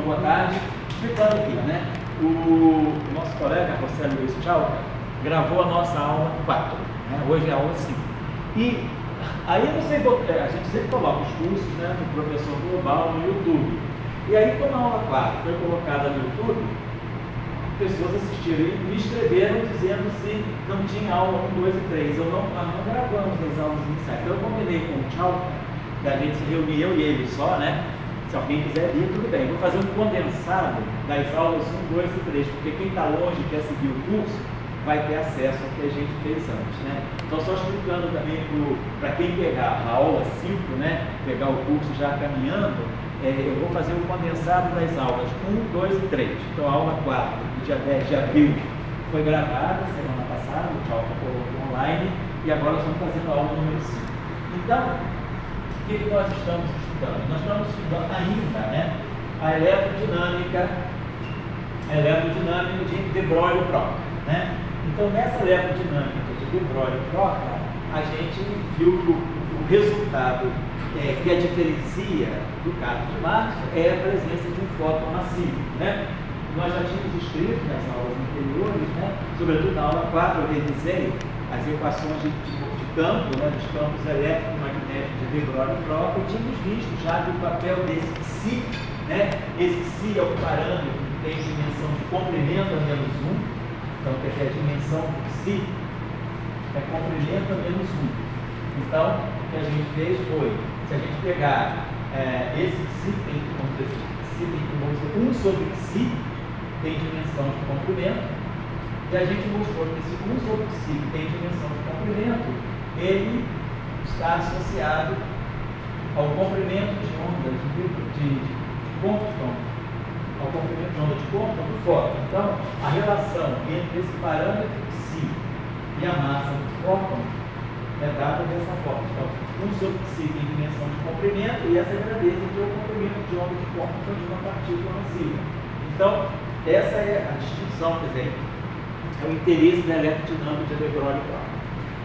boa tarde. Explicando aqui, né? O nosso colega, Rosélio Luiz Tchau, gravou a nossa aula 4, né? Hoje é a aula 5. E aí eu não sei, a gente sempre coloca os cursos, né, do Professor Global no YouTube. E aí, quando a aula 4 foi colocada no YouTube, pessoas assistiram e me escreveram dizendo se não tinha aula 1, 2 e 3. Nós não gravamos as aulas iniciais. Então eu combinei com o Tchau, que a gente se reunir, eu e ele só, né? Se alguém quiser vir, tudo bem. Vou fazer um condensado das aulas 1, 2 e 3, porque quem está longe e quer seguir o curso vai ter acesso ao que a gente fez antes, né? Então, só explicando também para quem pegar a aula 5, né? Pegar o curso já caminhando, eu vou fazer um condensado das aulas 1, 2 e 3. Então, a aula 4, dia 10 de abril, foi gravada semana passada, o Tchau colocou online, e agora nós estamos fazendo a aula número 5. Então, o que nós estamos estudando? Nós estamos estudando ainda, né, a eletrodinâmica de de Broglie e Proctor, né? Então, nessa eletrodinâmica de de Broglie e Proctor, a gente viu que o resultado que a diferencia do caso de Marx é a presença de um fóton massivo, né? Nós já tínhamos escrito nas aulas anteriores, né, sobretudo na aula 4, eu revisei as equações de campo, né, dos campos elétrico-magnéticos de de Broglie e Proctor, e tínhamos visto já que o papel desse psi, né, esse psi é o parâmetro que tem dimensão de comprimento a menos 1, então quer dizer, a dimensão do psi é comprimento a menos 1. Então, o que a gente fez foi, se a gente pegar esse psi, tem que 1 sobre psi, tem dimensão de comprimento, e a gente mostrou que esse 1 sobre psi, que tem dimensão de comprimento, ele está associado ao comprimento de onda de Compton, ao comprimento de onda de Compton do fóton. Então, a relação entre esse parâmetro psi e a massa do fóton é dada dessa forma. Então, 1 sobre psi tem dimensão de comprimento, e essa é a grandeza que é o comprimento de onda de Compton de uma partícula massiva. Então, essa é a distinção, quer dizer, é o interesse da eletrodinâmica de de Broglie e Proctor.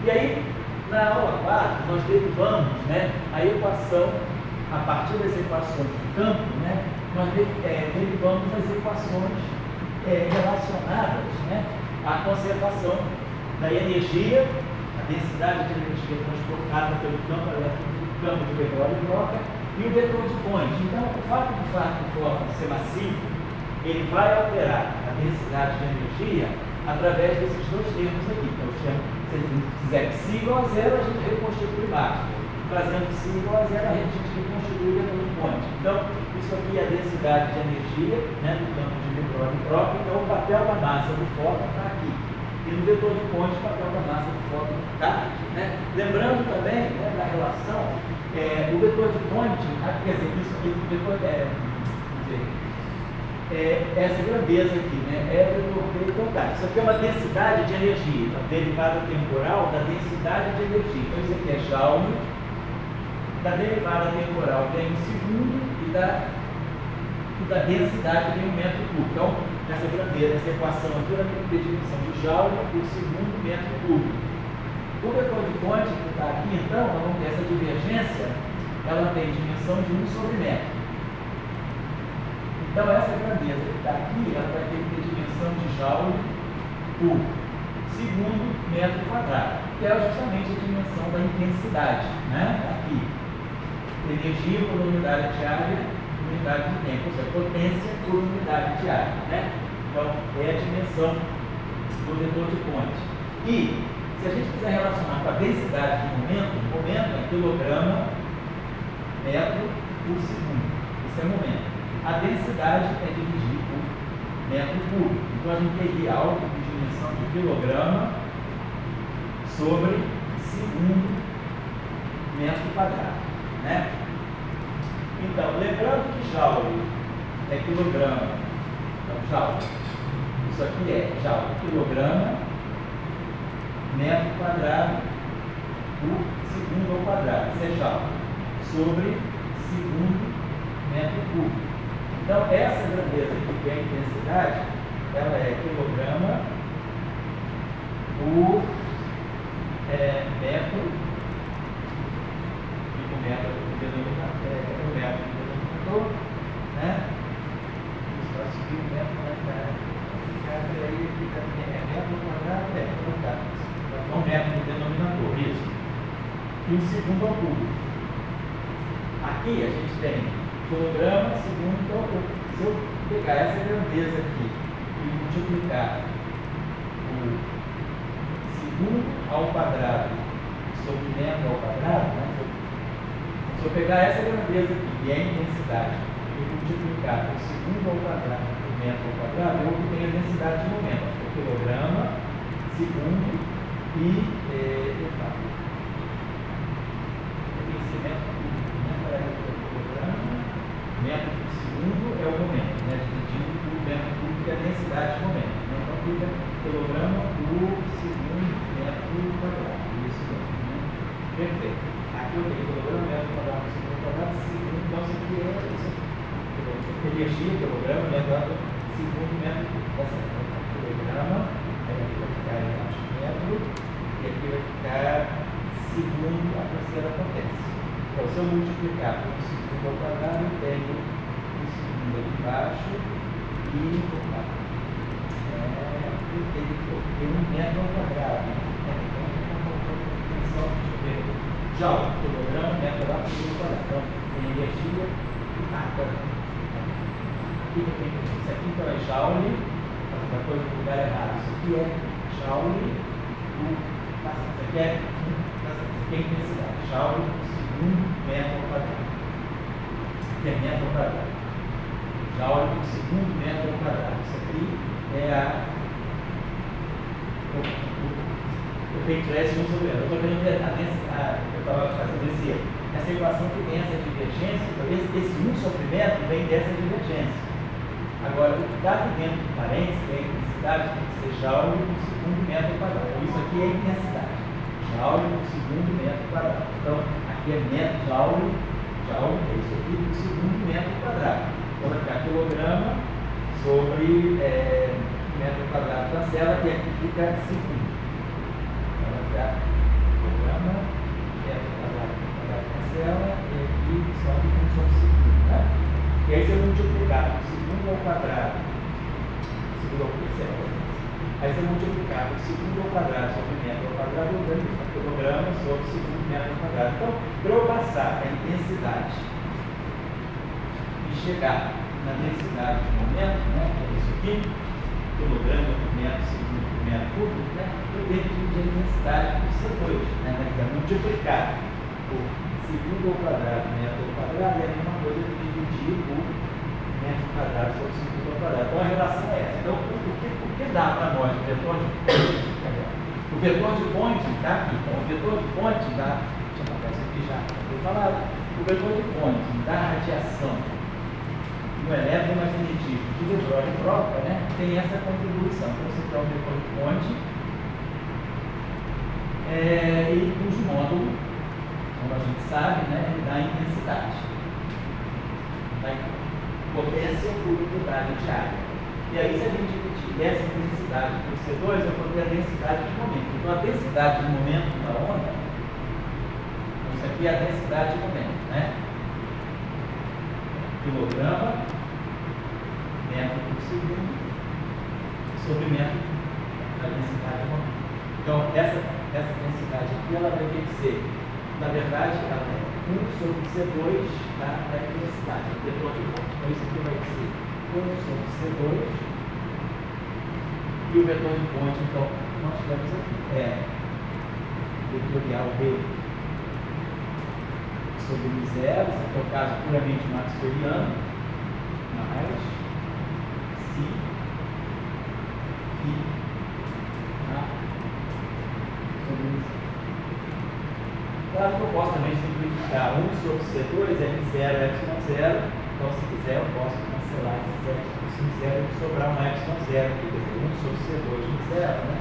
E aí, na aula 4, nós derivamos, né, a equação, a partir das equações de campo, né, nós derivamos as equações relacionadas, né, à conservação da energia, a densidade de energia transportada pelo campo elétrico, campo de de Broglie e Proctor, e o vetor de Point. Então, o fato do fóton ser massivo, ele vai alterar a densidade de energia através desses dois termos aqui. Então, se a gente fizer psi igual a zero, a gente reconstitui máximo. Fazendo psi igual a zero, a gente reconstitui o vetor de Point. Então, isso aqui é a densidade de energia, né, do campo de de Broglie e Proctor. Então, o papel da massa do fóton está aqui. E no vetor de Point, o papel da massa do fóton está aqui, né? Lembrando também, né, da relação, o vetor de Point, quer dizer, isso aqui, o vetor essa grandeza aqui, né, é o vetor P. Isso aqui é uma densidade de energia, então, derivada temporal da densidade de energia. Então, isso aqui é Joule, da derivada temporal vem o segundo, e da densidade vem o metro cúbico. Então, essa grandeza, essa equação aqui, ela tem que ter dimensão de Joule por segundo metro cúbico. O vetor de Point que está aqui, então, essa divergência, ela tem dimensão de 1 sobre metro. Então, essa grandeza que está aqui, ela vai ter que ter dimensão de Joule por segundo metro quadrado, que é justamente a dimensão da intensidade, né? Aqui, energia por unidade de área, unidade de tempo, ou seja, potência por unidade de área, né? Então, é a dimensão do vetor de Point. E, se a gente quiser relacionar com a densidade de momento é quilograma metro por segundo. Isso é momento. A densidade é dividida por metro cúbico. Então, a gente teria algo de dimensão de quilograma sobre segundo metro quadrado, né? Então, lembrando que Joule é quilograma, então Joule, isso aqui é Joule, quilograma metro quadrado por segundo ao quadrado, isso é Joule, sobre segundo metro cúbico. Então, essa grandeza aqui, que é a intensidade, ela é quilograma por metro, fica o metro do denominador, né? e 1 segundo ao cubo. Aqui a gente tem quilograma segundo ao cubo. Se eu pegar essa grandeza aqui e multiplicar o segundo ao quadrado sobre metro ao quadrado, né? Se eu pegar essa grandeza aqui, que é a intensidade, e multiplicar o segundo ao quadrado por metro ao quadrado, eu obtenho a densidade de momento, que é quilograma segundo e metro por segundo é o momento, né? Dividindo por metro cúbico é a densidade de momento. Então fica quilograma por segundo metro quadrado. Isso mesmo, né? Perfeito. Aqui eu tenho quilograma, metro quadrado por segundo quadrado, segundo. Então isso aqui é isso. Energia, quilograma, metro quadrado por segundo metro cúbico. Tá certo? Então, quilograma, aí aqui vai ficar embaixo metro, e aqui vai ficar segundo a terceira potência. Então, se eu multiplicar por segundo ao quadrado, eu pego o segundo aqui embaixo e tem 1 metro ao quadrado. Joule, quilograma, metro quadrado por segundo ao quadrado. Então, tem energia e marca. Isso aqui então é Joule, uma coisa no lugar errado. Isso aqui é Joule, isso aqui é intensidade. Joule por segundo metro ao quadrado. Que é metro ao quadrado. Joule por segundo metro ao quadrado. Isso aqui é o Pinterest no sobre ela. Eu estou vendo eu estava fazendo essa equação que tem essa divergência. Então esse 1 sobre metro vem dessa divergência. Agora, o que está aqui dentro do parênteses, que é a intensidade, tem que ser Joule por segundo metro ao quadrado. Então, isso aqui é a intensidade. Joule por segundo metro quadrado. Então, aqui é metro Joule, é isso aqui, por segundo metro quadrado. Então, vai ficar quilograma sobre metro quadrado cancela, e aqui fica segundo. Então, vai ficar quilograma, metro quadrado cancela, e aqui só um sobre segundo, né? E aí, se eu multiplicar por segundo ao quadrado, segundo ao quadrado, aí se eu multiplicar por segundo ao quadrado sobre metro ao quadrado, eu ganho quilograma sobre segundo metro ao quadrado. Então, para eu passar a intensidade e chegar na densidade de momento, né, que é isso aqui, quilograma por metro segundo por metro cúbico, né, eu tenho que dividir a intensidade por C2, né, então multiplicar por segundo ao quadrado metro ao quadrado é a mesma coisa que dividir por metro quadrado sobre segundo ao quadrado. Então a relação é essa. Então, o que dá para nós o vetor de Poynting? O vetor de Poynting está aqui. Então, o vetor de Poynting dá, deixa eu botar isso aqui já foi falado, o vetor de Poynting da radiação no eletromagnetismo que o De Broglie troca, né, tem essa contribuição. Então, você tem o vetor de Poynting e cujo módulo, como a gente sabe, né, ele dá a intensidade. Potência por unidade de área. E aí, se a gente dividir essa intensidade por C2, eu vou ter a densidade de momento. Então, a densidade de momento da onda, isso aqui é a densidade de momento, né? Quilograma, metro por segundo, sobre metro da densidade de momento. Então, essa densidade aqui, ela vai ter que ser, na verdade, ela é 1 sobre C2 da intensidade, o vetor de Poynting. Então, isso aqui vai ser 1 sobre C2 e o vetor de Poynting, então, nós temos aqui, vetorial B sobre M0, esse aqui é o caso puramente maxwelliano, mais Si, Φ, A, sobre M0. Claro que eu posso também simplificar 1 sobre C2 é M0 ε0, então se quiser eu posso cancelar esse M0 e sobrar um ε0 aqui, quer dizer, 1 sobre C2 M0, né?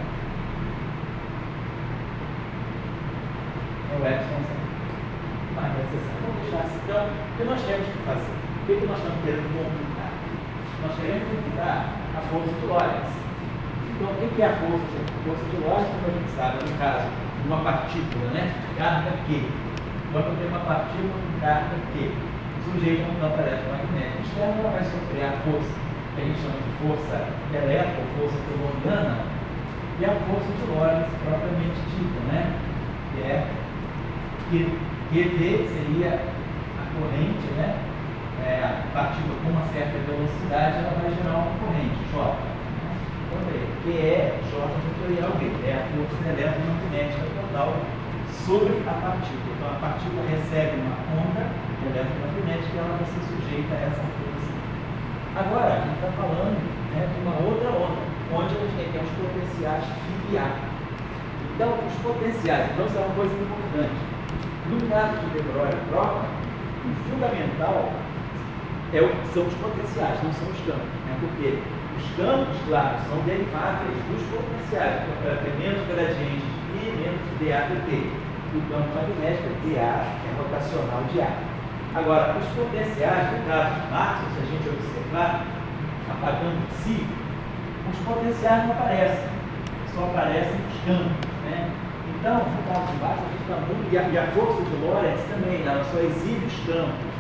É o ε0 mais necessário. Vamos deixar assim, então, o que nós temos que fazer? O que nós estamos querendo computar? Nós queremos computar a força de Lorentz. Então, o que é a força de Lorentz? A força de Lorentz, como a gente sabe, no caso, uma partícula, né? Carga Q. Quando eu tenho uma partícula com carga Q, sujeita a um campo eletromagnético externo, ela vai sofrer a força que a gente chama de força elétrica ou força coulombiana e a força de Lorentz propriamente dita, né? Que é QV seria a corrente, né? A partícula com uma certa velocidade, ela vai gerar uma corrente, J. Também, que é J vetorial V, é a força eletromagnética total sobre a partícula. Então, a partícula recebe uma onda eletromagnética e ela vai ser sujeita a essa força. Agora, a gente está falando, né, de uma outra onda, onde a gente tem os potenciais filiares. Então, os potenciais, então, isso é uma coisa importante. No caso de de Broglie-Proca, o fundamental são os potenciais, não são os campos. Né? Porque os campos, claro, são deriváveis dos potenciais. Então, para ter menos gradiente de φ, menos dA dt. O campo magnético, dA, é rotacional de A. Agora, os potenciais, no caso de Maxwell, se a gente observar, apagando si, os potenciais não aparecem, só aparecem os campos. Né? Então, no caso de Maxwell, a gente está muito. E a força de Lorentz também, ela só exibe os campos.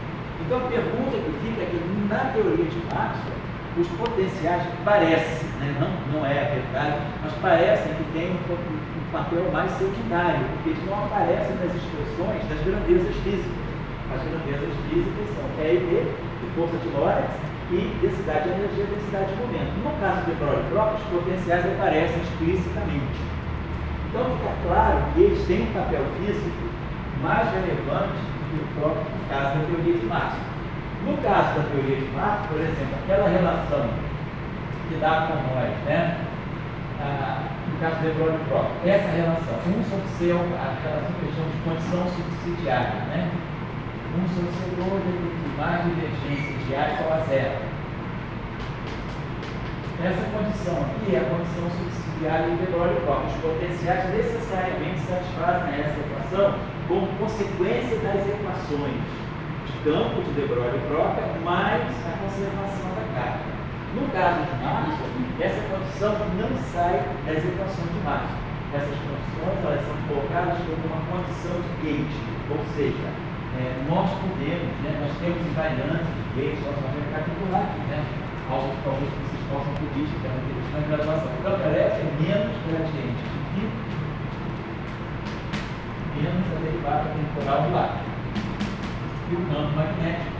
Então, a pergunta que fica é que, na teoria de Maxwell, os potenciais parecem, né? não é a verdade, mas parecem que têm um papel mais secundário, porque eles não aparecem nas expressões das grandezas físicas. As grandezas físicas são E e B, força de Lorentz, e densidade de energia, densidade de momento. No caso de Broglie-Proca, os potenciais aparecem explicitamente. Então fica claro que eles têm um papel físico mais relevante do que o próprio caso da teoria de Maxwell. No caso da teoria de Maxwell, por exemplo, aquela relação que dá com nós, né? No caso de Broglie-Proca, essa relação, 1 sobre C, a relação que eles chamam de condição subsidiária, né? 1 sobre C2 mais divergência de A igual a zero. Essa condição aqui é a condição subsidiária de Broglie-Proca. Os potenciais necessariamente satisfazem essa equação como consequência das equações de campo de Broglie-Proca mais a conservação da carga. No caso de Maxwell, essa condição não sai das equações de Maxwell. Essas condições elas são colocadas como uma condição de gate, ou seja, nós podemos, né, nós temos invariantes de gate, nós vamos recapitular aqui, né, algo que talvez vocês possam pedir, que é uma graduação. Então, parece menos gradiente de φ, menos a derivada temporal do ar. E o campo magnético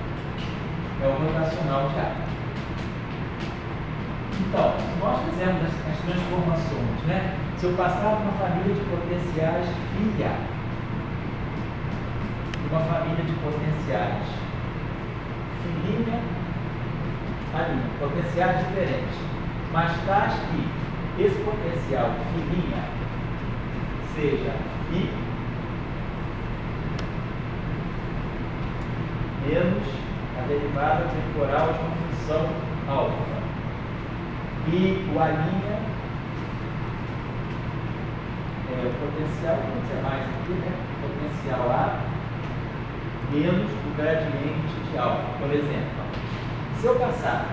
é o rotacional de A. Então, se nós fizermos as transformações, né? Se eu passar por uma família de potenciais φ, uma família de potenciais φ', potenciais diferentes, mas tais que esse potencial φ' seja φ menos a derivada temporal de uma função alfa. E o A', o potencial, vamos dizer mais aqui, né? Potencial A menos o gradiente de alfa. Por exemplo, se eu passar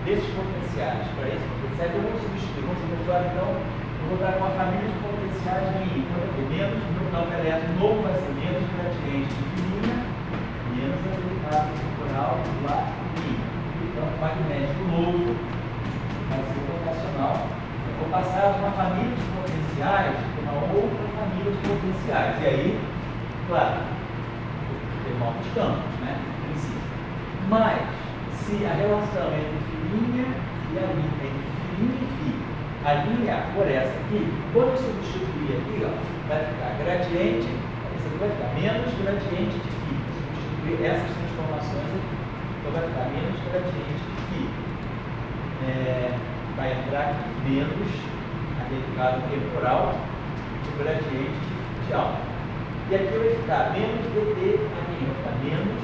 desses potenciais para esse potencial, eu vou substituir. Vamos efetuar, então, eu vou dar uma família de potenciais de I. Menos no campo elétrico novo vai ser menos o gradiente de φ', menos a derivada temporal do A'. Então, o magnético novo vai ser rotacional. Eu vou passar de uma família de potenciais para uma outra família de potenciais. E aí, claro, tem novos campos, né? Em si. Mas, se a relação entre φ' e a linha, entre φ' e φ, a linha for essa aqui, quando eu substituir aqui, ó, vai ficar gradiente, isso aqui vai ficar menos gradiente de φ. Substituir essas transformações aqui. Então vai ficar menos gradiente de φ. Vai entrar aqui menos a derivada temporal do gradiente de alfa. E aqui vai ficar menos dt, aqui vai ficar menos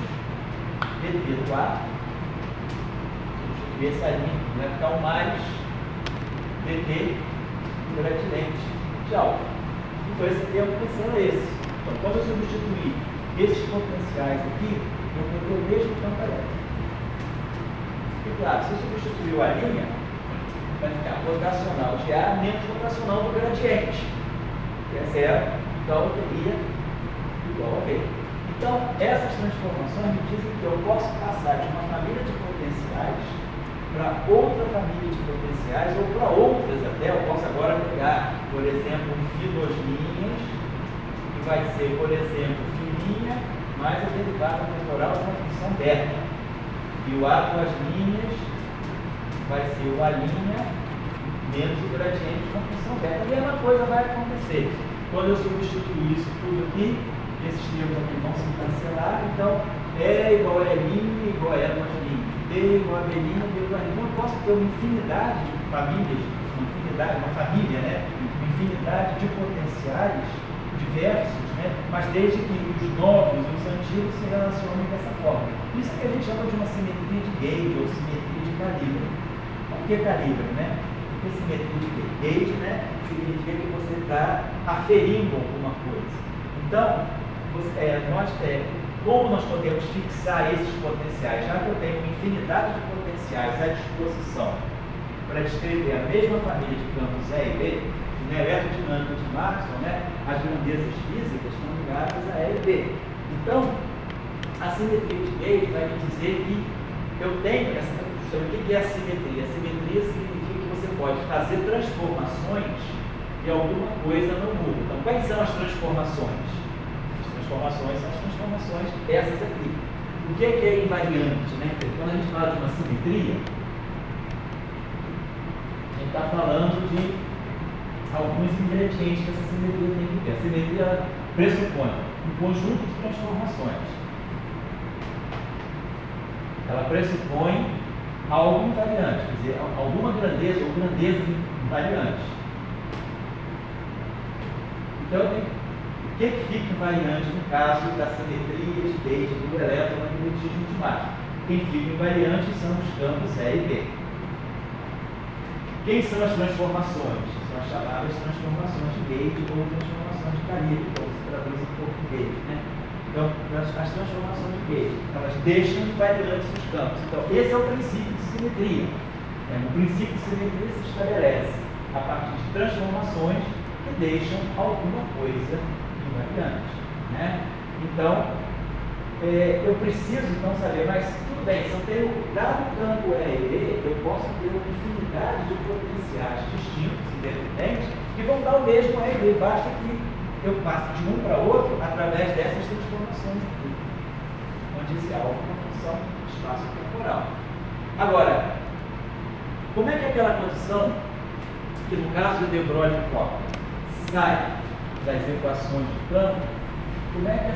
dt do A. Substituir essa linha aqui, vai ficar o mais dt do gradiente de alfa. Então esse termo vai ser esse. Então quando eu substituir esses potenciais aqui, eu vou ter o mesmo campo elétrico. E claro, se eu substituir a linha, vai ficar rotacional de A menos rotacional do gradiente, que é zero, então eu teria igual a B. Então, essas transformações me dizem que eu posso passar de uma família de potenciais para outra família de potenciais, ou para outras até. Eu posso agora pegar, por exemplo, um φ 2' e vai ser, por exemplo, fininha mais a derivada temporal de uma função beta. E o A com as linhas vai ser o A' menos o gradiente de uma função beta. A mesma coisa vai acontecer. Quando eu substituir isso tudo aqui, esses termos aqui vão se cancelar, então E igual a E' igual a E com as linhas. D igual a B', B igual a D'. Então eu posso ter uma infinidade de famílias, uma família, né? Uma infinidade de potenciais diversos, né? Mas desde que os novos e os antigos se relacionem dessa forma. Isso é que a gente chama de uma simetria de gauge ou simetria de calibre. Por que calibre, né? Porque simetria de gauge, né? Significa que você está aferindo alguma coisa. Então, como nós podemos fixar esses potenciais? Já que eu tenho uma infinidade de potenciais à disposição para descrever a mesma família de campos E e B, na eletrodinâmica de Maxwell, né, as grandezas físicas estão ligadas a E e B. Então, a simetria de gauge vai me dizer que eu tenho essa. O que é a simetria? A simetria significa que você pode fazer transformações e alguma coisa não muda. Então, quais são as transformações? As transformações são as transformações essas aqui. O que é invariante, né? Quando a gente fala de uma simetria, a gente está falando de alguns ingredientes que essa simetria tem que ter. A simetria pressupõe um conjunto de transformações. Ela pressupõe algo invariante, quer dizer, alguma grandeza ou grandezas invariantes. Então, o que fica invariante no caso da simetria de gauge do eletromagnetismo de Maxwell? Quem fica invariante são os campos E e B. Quem são as transformações? São as chamadas transformações de gauge ou transformações de calibre, como se traduz em português, né? Então, as transformações de gauge, elas deixam invariantes os campos. Então, esse é o princípio de simetria. O princípio de simetria se estabelece a partir de transformações que deixam alguma coisa invariante, né? Então, eu preciso então saber, mas tudo bem, se eu tenho dado o campo E e B, eu posso ter uma infinidade de potenciais distintos, independentes, que vão dar o mesmo E e B, basta que eu passo de um para outro através dessas transformações aqui, onde esse alfa é uma função espaço-temporal. Agora, como é que aquela condição, que no caso de De Broglie e Fokker, sai das equações de campo, como é que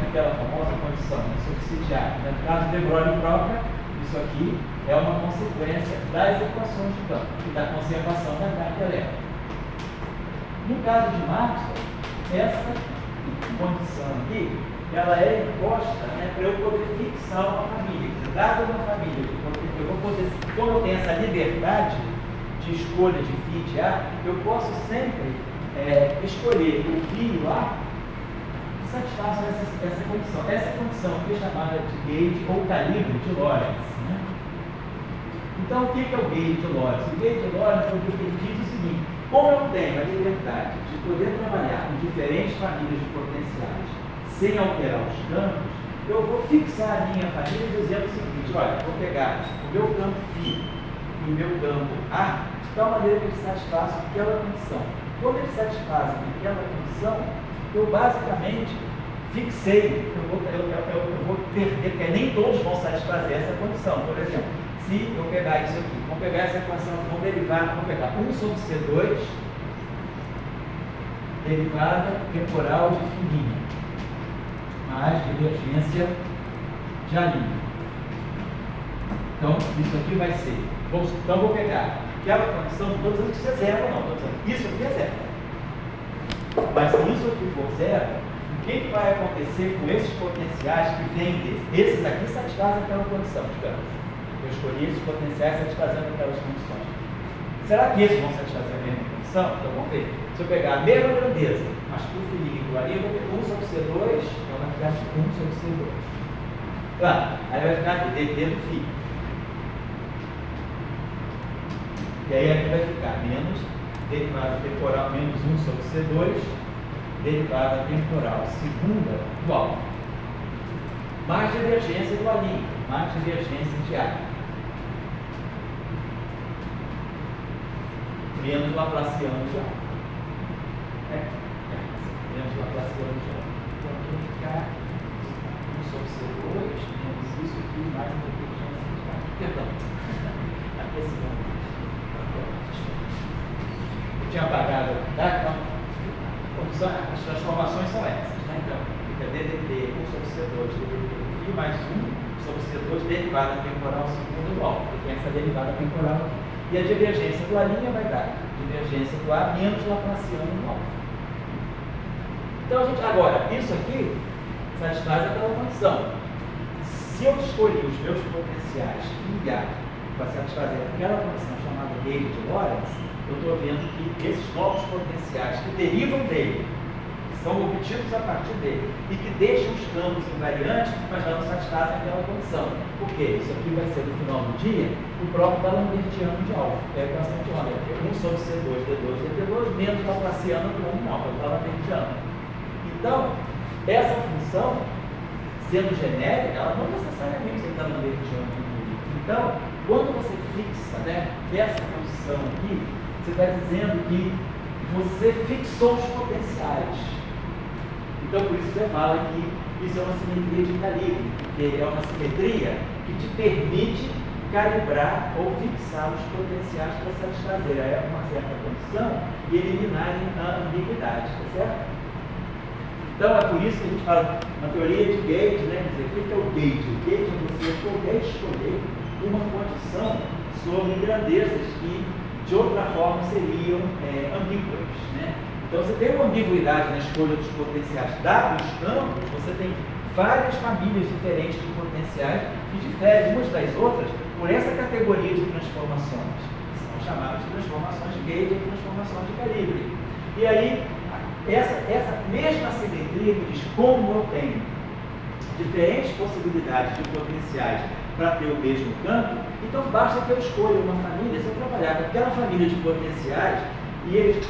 aquela famosa condição subsidiária? No caso de De Broglie e Fokker, isso aqui é uma consequência das equações de campo e da conservação da carga elétrica. No caso de Maxwell, essa condição aqui, ela é imposta, né, para eu poder fixar uma família. Dada uma família, eu vou poder, como eu tenho essa liberdade de escolha de fit A, eu posso sempre escolher o fio A que satisfaça essa condição. Essa condição aqui é chamada de gauge ou calibre de Lorentz, né? Então, o que é o gauge de Lorentz? O gauge de Lorentz diz o seguinte: como eu tenho a liberdade de poder trabalhar com diferentes famílias de potenciais sem alterar os campos, eu vou fixar a minha família dizendo o seguinte: olha, vou pegar o meu campo φ e o meu campo A de tal maneira que eles satisfaçam aquela condição. Quando eles satisfazem aquela condição, eu basicamente fixei, eu vou perder, porque nem todos vão satisfazer essa condição. Por exemplo, se eu pegar isso aqui, vamos pegar essa equação, vamos pegar 1 sobre C2, derivada temporal de fininha, mais divergência de A'. Então, isso aqui vai ser, então vou pegar aquela condição, não estou dizendo que isso é zero, não, estou dizendo isso aqui é zero. Mas se isso aqui for zero, o que vai acontecer com esses potenciais que vêm desses? Esses aqui satisfazem aquela condição, digamos. Eu escolhi esses potenciais satisfazendo aquelas condições. Será que esses vão satisfazer a mesma condição? Então vamos ver. Se eu pegar a mesma grandeza, mas por fininho igual ali, eu vou ter 1 sobre C2, então vai ficar 1 sobre C2. Claro, aí vai ficar aqui, dt do φ. E aí aqui vai ficar menos derivada temporal menos 1 sobre C2, derivada temporal segunda do alfa. Mais divergência do A', mais divergência de A. Menos Laplaciano de alfa. menos laplaciano de ômega. Então aqui vai ficar 1 sobre C2 menos isso aqui mais um pouquinho de densidade. Perdão. Aquecimento. Eu tinha apagado, tá? Então, as transformações são essas, né? Então, fica DDT 1 sobre C2 ddt mais 1 sobre C2 derivada temporal segundo do alfa. Tem essa derivada temporal. E a divergência do A' vai dar divergência do A menos Laplaciano do alfa. Então, agora, isso aqui satisfaz aquela condição. Se eu escolher os meus potenciais filiar para satisfazer aquela condição chamada gauge de Lorentz, eu estou vendo que esses novos potenciais que derivam dele, que são obtidos a partir dele, e que deixam os campos invariantes, mas já não satisfazem aquela condição. Por quê? Isso aqui vai ser, no final do dia, o próprio D'Alembertiano de alfa, que é a equação de ômega, que é 1 sobre C2 D2 dt2 menos Laplaciano do 1 alfa, o D'Alembertiano. Então, essa função, sendo genérica, ela não necessariamente é D'Alembertiano. Então, quando você fixa, né, essa condição aqui, você está dizendo que você fixou os potenciais. Então, por isso você fala que isso é uma simetria de calibre, porque é uma simetria que te permite calibrar ou fixar os potenciais para satisfazer uma certa condição e eliminarem a ambiguidade, tá certo? Então, é por isso que a gente fala na teoria de gauge, né? Quer dizer, o que é o gauge? O gauge é você poder escolher uma condição sobre grandezas que de outra forma seriam ambíguas, né? Então, você tem uma ambiguidade na escolha dos potenciais dados os campos, você tem várias famílias diferentes de potenciais que diferem umas das outras por essa categoria de transformações, que são chamadas de transformações de gauge ou transformações de calibre. E aí, essa mesma simetria me diz como eu tenho diferentes possibilidades de potenciais para ter o mesmo campo, então basta que eu escolha uma família, se eu trabalhar com aquela família de potenciais e eles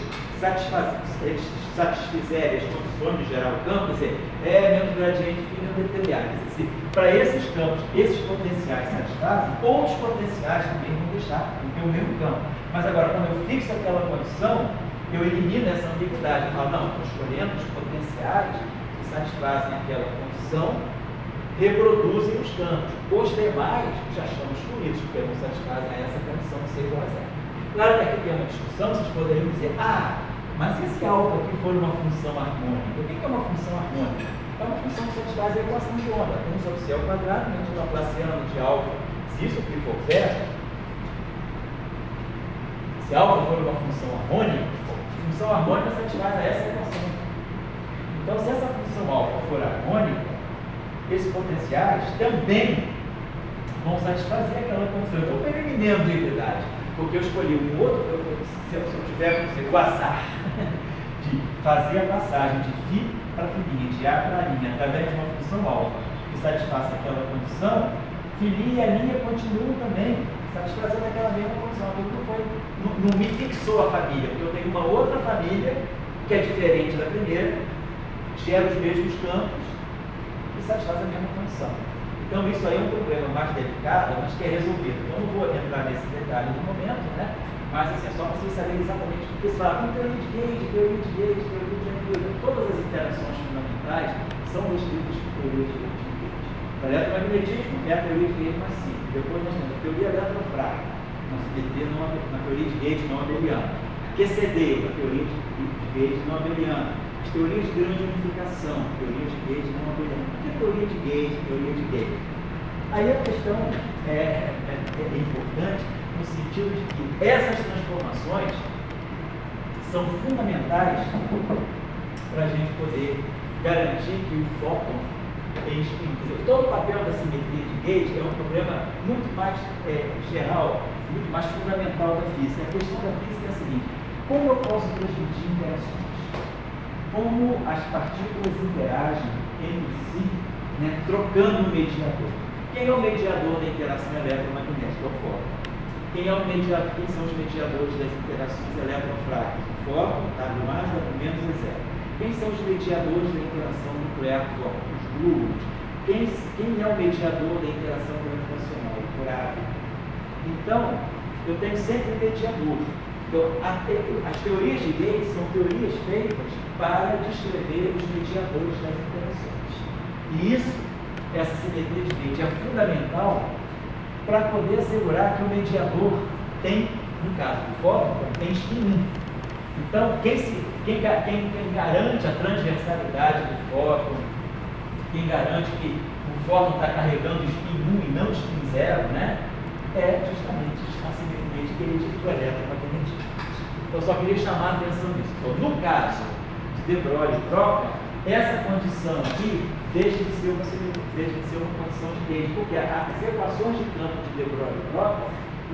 satisfizerem as condições de gerar o campo, quer dizer, menos gradiente fino determinado. Quer dizer, para esses campos, esses potenciais satisfazem, outros potenciais também vão deixar de ter o mesmo campo. Mas agora, quando eu fixo aquela condição, eu elimino essa ambiguidade. Eu falo, não, estou escolhendo os potenciais que satisfazem aquela condição, reproduzem os campos. Os demais já chamamos fluidos, porque não satisfazem essa condição de ser igual a zero. Claro que aqui tem uma discussão, vocês poderiam dizer, mas e se alfa aqui for uma função harmônica? O que é uma função harmônica? É uma função que satisfaz a equação de onda. 1 sobre C ao quadrado, menos o Laplaciano de alfa, se isso aqui for zero, se alfa for uma função harmônica, a função harmônica satisfaz a essa equação. Então, se essa função alfa for harmônica, esses potenciais também vão satisfazer aquela condição. Eu estou eliminando a ambiguidade, porque eu escolhi um outro, se eu tiver o azar de fazer a passagem de φ para φ', de A para A', através de uma função alfa que satisfaça aquela condição, φ' e A' continuam também satisfazendo aquela mesma condição. Não me fixou a família, porque eu tenho uma outra família que é diferente da primeira, gera os mesmos campos e satisfaz a mesma condição. Então, isso aí é um problema mais delicado, mas que é resolvido. Eu não vou entrar nesse detalhe no momento, né? Mas assim, é só para vocês saberem exatamente o que se fala. Teoria de gauge, teoria de gauge, teoria de gauge. Todas as interações fundamentais são descritas por teoria de gauge. O eletromagnetismo é a teoria de gauge mais simples. Depois nós temos a teoria eletrofrágil, na teoria de gauge não abeliana. A QCD, a teoria de gauge não abeliana. As teorias de grande unificação, teoria de gauge não abeliana. O que é teoria de gauge, teoria de gauge? Aí a questão é importante no sentido de que essas transformações são fundamentais para a gente poder garantir que o fóton é spin. Todo o papel da simetria de gauge é um problema muito mais geral, muito mais fundamental da física. A questão da física é a seguinte: como eu posso transmitir interações? Como as partículas interagem entre si, né, trocando o mediador? Quem é o mediador da interação eletromagnética? O fóton. Quem são os mediadores das interações eletrofrágeis? O fóton, W+, W- é zero. Quem são os mediadores da interação nuclear-fóton? Os gluons. Quem é o mediador da interação gravitacional? O corável. Então, eu tenho sempre um mediador. Então, as teorias de Gates são teorias feitas para descrever os mediadores das interações. E isso, essa simetria de Gates é fundamental para poder assegurar que o mediador tem, no caso do fóton, tem spin 1. Então, quem garante a transversalidade do fóton, quem garante que o fóton está carregando spin 1 e não spin 0, né, é justamente a simetria de Gauge do eletromagnetismo. Eu só queria chamar a atenção nisso. Então, no caso de de Broglie troca, essa condição aqui deixa de ser uma condição de Gauge, porque as equações de campo de de Broglie troca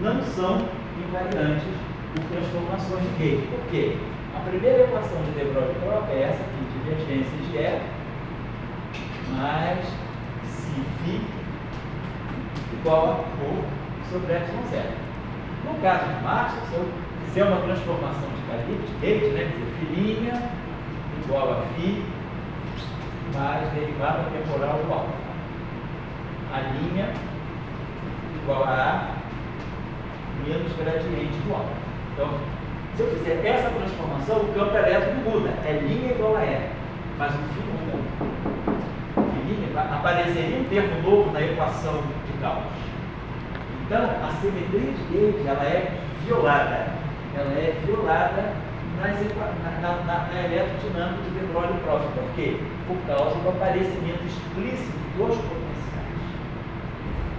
não são invariantes por transformações de Gauge. Por quê? A primeira equação de de Broglie troca é essa aqui, divergência de E mais Φ igual a ρ sobre ε0. No caso de Maxwell, se eu fizer uma transformação de Gauge, né, quer dizer, filhinha igual a Φ mais derivada temporal do alfa. A linha igual a A menos gradiente do alfa. Então, se eu fizer essa transformação, o campo elétrico muda. É linha igual a E, mas o φ não muda. Apareceria um termo novo na equação de Gauss. Então, a simetria de Gauge, ela é violada. Ela é violada na eletrodinâmica de de Broglie troca. Por quê? Por causa do aparecimento explícito dos potenciais.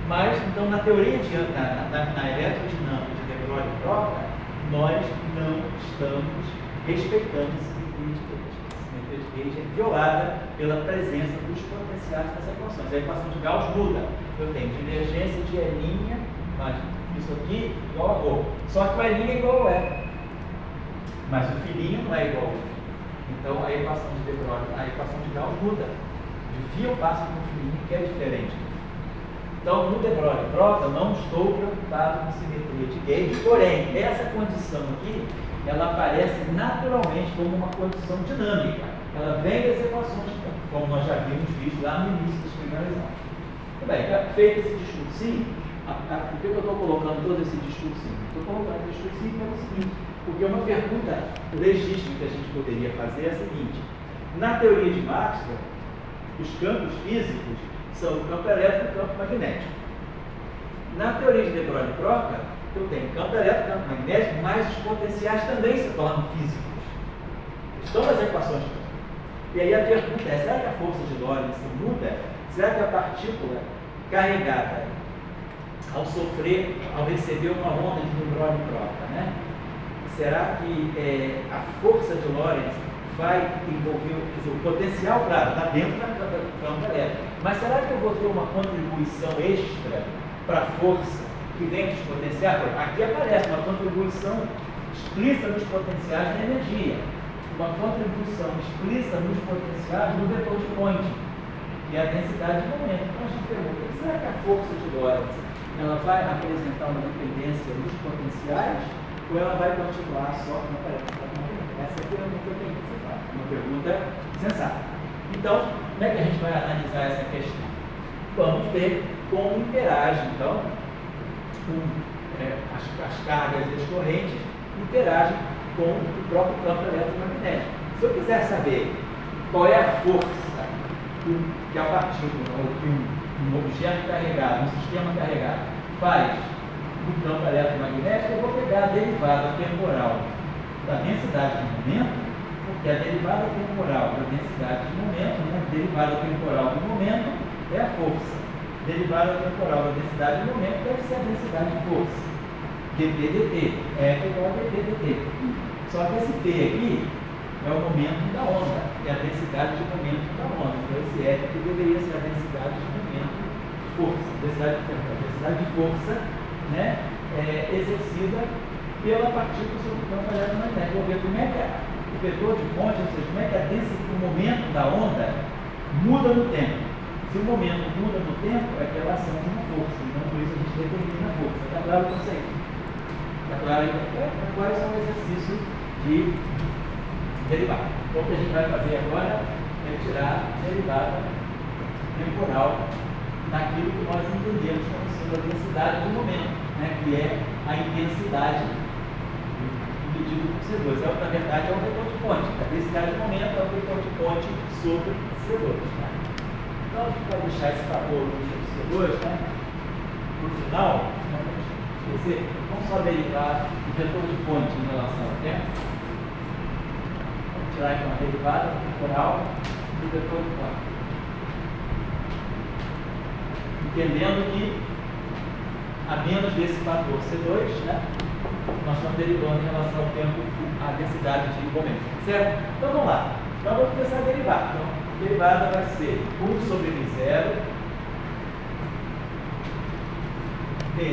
Mas, então, na teoria na eletrodinâmica de de Broglie troca, nós não estamos respeitando a simetria de Gauge. É violada pela presença dos potenciais nas equações. A equação de Gauss muda. Eu tenho divergência de E', mas isso aqui igual a ρ. Só que o E' é igual a E. Mas o filhinho não é igual ao φ. Então a equação de de Broglie, a equação de Gauss muda. De φ eu passo para o filhinho que é diferente. Então no de Broglie troca eu não estou preocupado com simetria de Gauge, porém essa condição aqui ela aparece naturalmente como uma condição dinâmica. Ela vem das equações de campo, como nós já vimos visto lá no início das primeiras aulas. Muito bem, feito esse discursinho, por que eu estou colocando todo esse discursinho? Estou colocando esse discursinho pelo seguinte, porque uma pergunta legítima que a gente poderia fazer é a seguinte: na teoria de Maxwell, os campos físicos são o campo elétrico e o campo magnético. Na teoria de de Broglie troca, eu tenho campo elétrico e campo magnético, mas os potenciais também se tornam físicos. Estão nas equações de campo. E aí a pergunta é, será que a força de Lorentz muda? Será que a partícula carregada, ao receber uma onda de de Broglie troca, né? Será que a força de Lorentz vai envolver, quer dizer, o potencial, claro, está dentro do campo elétrico, mas será que eu vou ter uma contribuição extra para a força que vem dos potenciais? Aqui aparece uma contribuição explícita nos potenciais da energia, uma contribuição explícita nos potenciais no vetor de Poynting, que é a densidade de momento. Então a gente pergunta, será que a força de Lorentz ela vai apresentar uma dependência nos potenciais ou ela vai continuar só no aparelho? Essa aqui é uma pergunta que você faz, uma pergunta sensata. Então, como é que a gente vai analisar essa questão? Vamos ver como interage, então, as cargas e as correntes interagem com o próprio campo eletromagnético. Se eu quiser saber qual é a força que a partícula, ou que um objeto carregado, um sistema carregado, faz no campo eletromagnético, eu vou pegar a derivada temporal da densidade de momento, porque a derivada temporal da densidade de momento, né, a derivada temporal do momento é a força. A derivada temporal da densidade de momento deve ser a densidade de força. dp dt, F igual a dp dt. Só que esse P aqui é o momento da onda, é a densidade de momento da onda. Então esse F aqui deveria ser a densidade de momento de força, a densidade de força, né, exercida pela partícula sobre o campo eletromagnético. Vou ver como é que o vetor de Poynting, ou seja, como é que o momento da onda muda no tempo. Se o momento muda no tempo, é pela ação de uma força. Então por isso a gente determina a força. Está claro o conceito? Está claro? Agora é só um exercício de derivada. Então o que a gente vai fazer agora é tirar a derivada temporal daquilo que nós entendemos como sendo a densidade do momento, né, que é a intensidade dividido por C2. Na verdade, é um vetor de ponte. A densidade de momento é um vetor de ponte sobre C2. Tá? Então, a gente vai deixar esse fator sobre C2, né? Para o final, não vamos esquecer, vamos só derivar o vetor de ponte em relação ao tempo. Vamos tirar aqui uma derivada temporal do vetor de ponte. Entendendo que, a menos desse fator C2, né, nós estamos derivando em relação ao tempo a densidade de momento. Certo? Então vamos lá. Então vamos começar a derivar. Então, a derivada vai ser 1 sobre M0 dE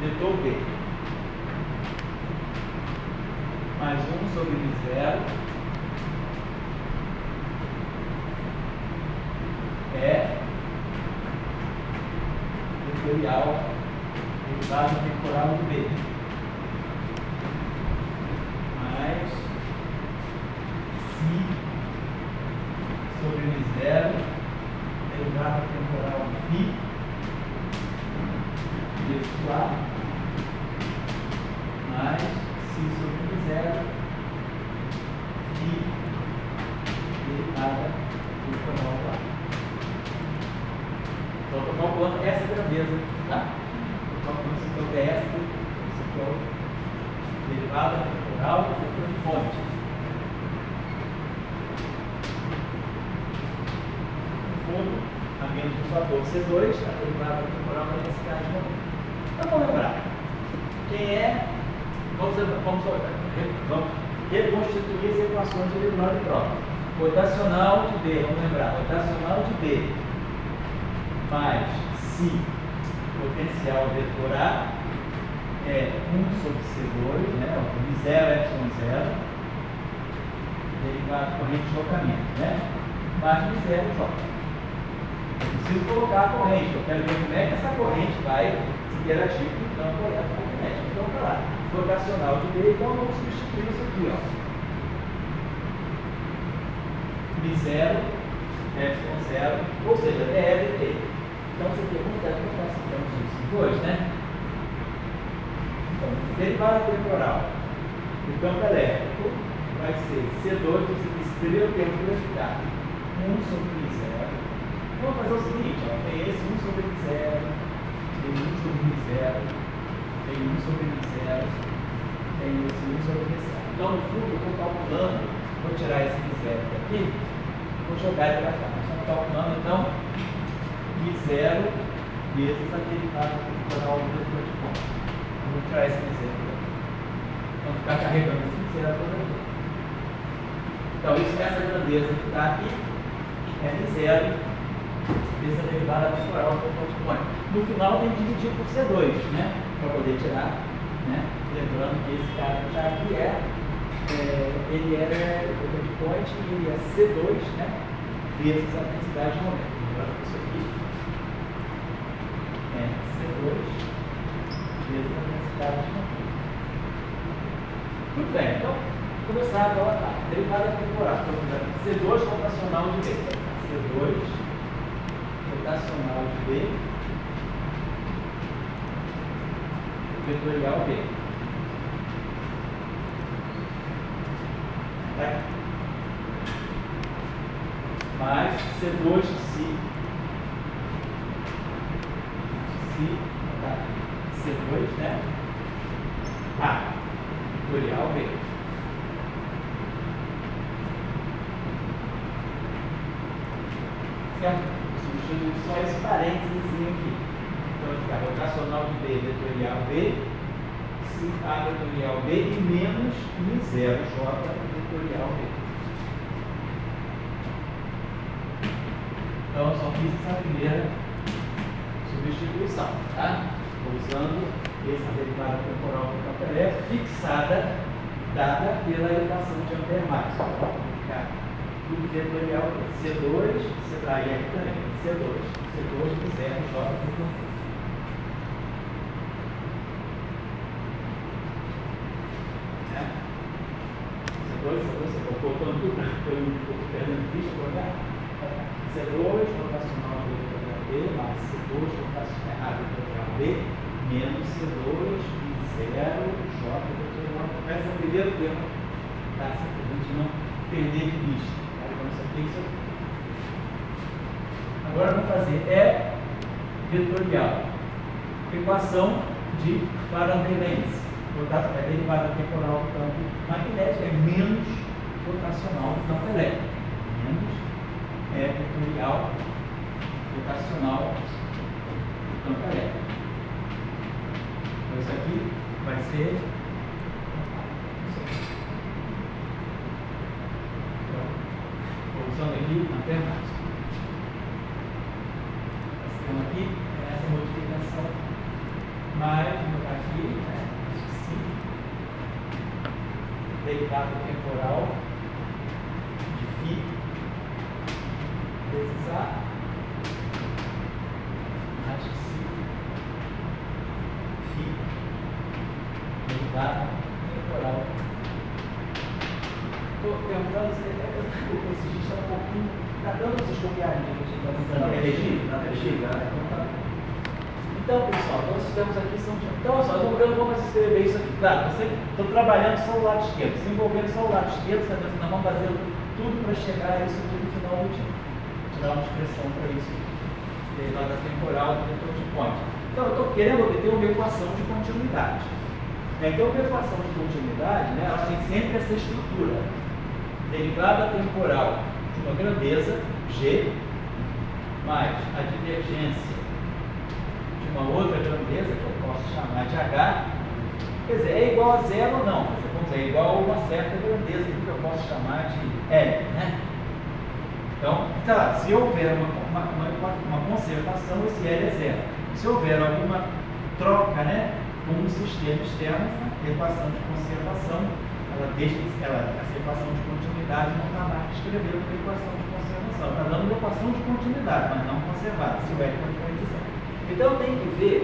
vetor B mais 1 sobre M0 é vetorial derivada temporal do B mais si sobre M0 derivada temporal do φ vezes A mais si sobre M0 φ derivada temporal do A. Então, estou calculando essa grandeza, tá? Estou calculando esse aqui é o ds, esse aqui é o derivada temporal do vetor de fonte. No fundo, a menos do fator C2, a derivada temporal da densidade de momento. Então, vamos lembrar. Quem é? Vamos reconstituir as equações de Leibniz e Broca. Rotacional de B, vamos lembrar, rotacional de B mais si potencial vetor A é 1 sobre C2, né? O 0 ε0, derivado corrente de deslocamento, né? Mais de 0 J. Eu preciso colocar a corrente, eu quero ver como é que essa corrente vai interagir com o campo eletromagnético. Então, está lá, rotacional de B, então vamos substituir isso aqui, ó. M0, ε0, ou seja, é dt. Então, você pergunta, como nós temos isso em dois, né? Então, derivada temporal do campo elétrico vai ser C2, esse primeiro termo vai ficar 1 sobre I0. Vamos fazer o seguinte, ó, tem esse 1 sobre I0, tem 1 sobre I0, tem 1 sobre I0, tem esse 1 sobre I0. Então, no fundo, eu estou calculando, vou tirar esse I0 daqui, vou jogar ele para cá. Nós estamos calculando, então, I0 vezes a derivada temporal do vetor de ponte. Vou tirar esse I0 daqui. Vamos ficar carregando esse I0 toda vez. Então, essa grandeza que está aqui é I0 vezes a derivada temporal do vetor de ponte. No final, tem que dividir por C2, né? Para poder tirar, né? Lembrando que esse cara que está aqui ele é vetor de ponte e ele é C2, né? Vezes a densidade de momento. Lembrando que isso aqui é C2 vezes a densidade de momento. Muito bem, então, vou começar agora a derivada temporal. C2 rotacional de B. C2 rotacional de B vetorial B. Tá? Mais C2 de si. Tá? C2, né? A. Vetorial B. Certo? Substitui só esse parênteses aqui. Então vai ficar rotacional de B vetorial B, si A vetorial B e menos I0 J vetorial B. Então eu só fiz essa primeira substituição, tá? Usando essa derivada temporal do campo elétrico fixada, dada pela equação de Ampère-Marx. Então, ficar tudo vetorial C2, aí aqui também, C2 de 0 J vetorial. Você está colocando tudo, estou perdendo ficha para olhar. C2 rotacional do vetorial B, mais C2 rotacional do vetorial B, menos C2 e 0 J vetorial. Esse é o primeiro termo, tá? Para a gente não perder de vista. Tá? Então, isso aqui, isso aqui. Agora vamos fazer E vetorial. Equação de Faraday-Lenz. Portanto, é derivada temporal do campo magnético, é menos rotacional do campo elétrico. Menos é vetorial rotacional do campo elétrico. Então, isso aqui vai ser. Então, usando aqui na termática. Esse tema aqui é essa modificação, mas vou botar aqui, né? Derivada temporal de φ vezes A mais φ derivada temporal. Estou perguntando se o está um pouquinho. Está dando essas copiadinhas que a gente está tentando elegir? Então, pessoal, nós temos aqui são. Então, só, eu não vou mais escrever isso aqui. Claro, estou trabalhando só o lado esquerdo, desenvolvendo só o lado esquerdo, nós vamos fazer tudo para chegar a isso aqui no final do dia. Tirar uma expressão para isso, derivada temporal do vetor de ponte. Então, eu estou querendo obter uma equação de continuidade. Então, uma equação de continuidade, né, ela tem sempre essa estrutura: derivada temporal de uma grandeza, G, mais a divergência uma outra grandeza que eu posso chamar de H, quer dizer, é igual a zero ou não, vamos dizer, é igual a uma certa grandeza que eu posso chamar de L, né? Então, tá, se houver uma conservação, esse L é zero. Se houver alguma troca, né, com um sistema externo, a equação de conservação, essa equação de continuidade não está mais escrevendo a equação de conservação, está dando uma equação de continuidade, mas não conservada, se o L for diferente de zero. Então tem que ver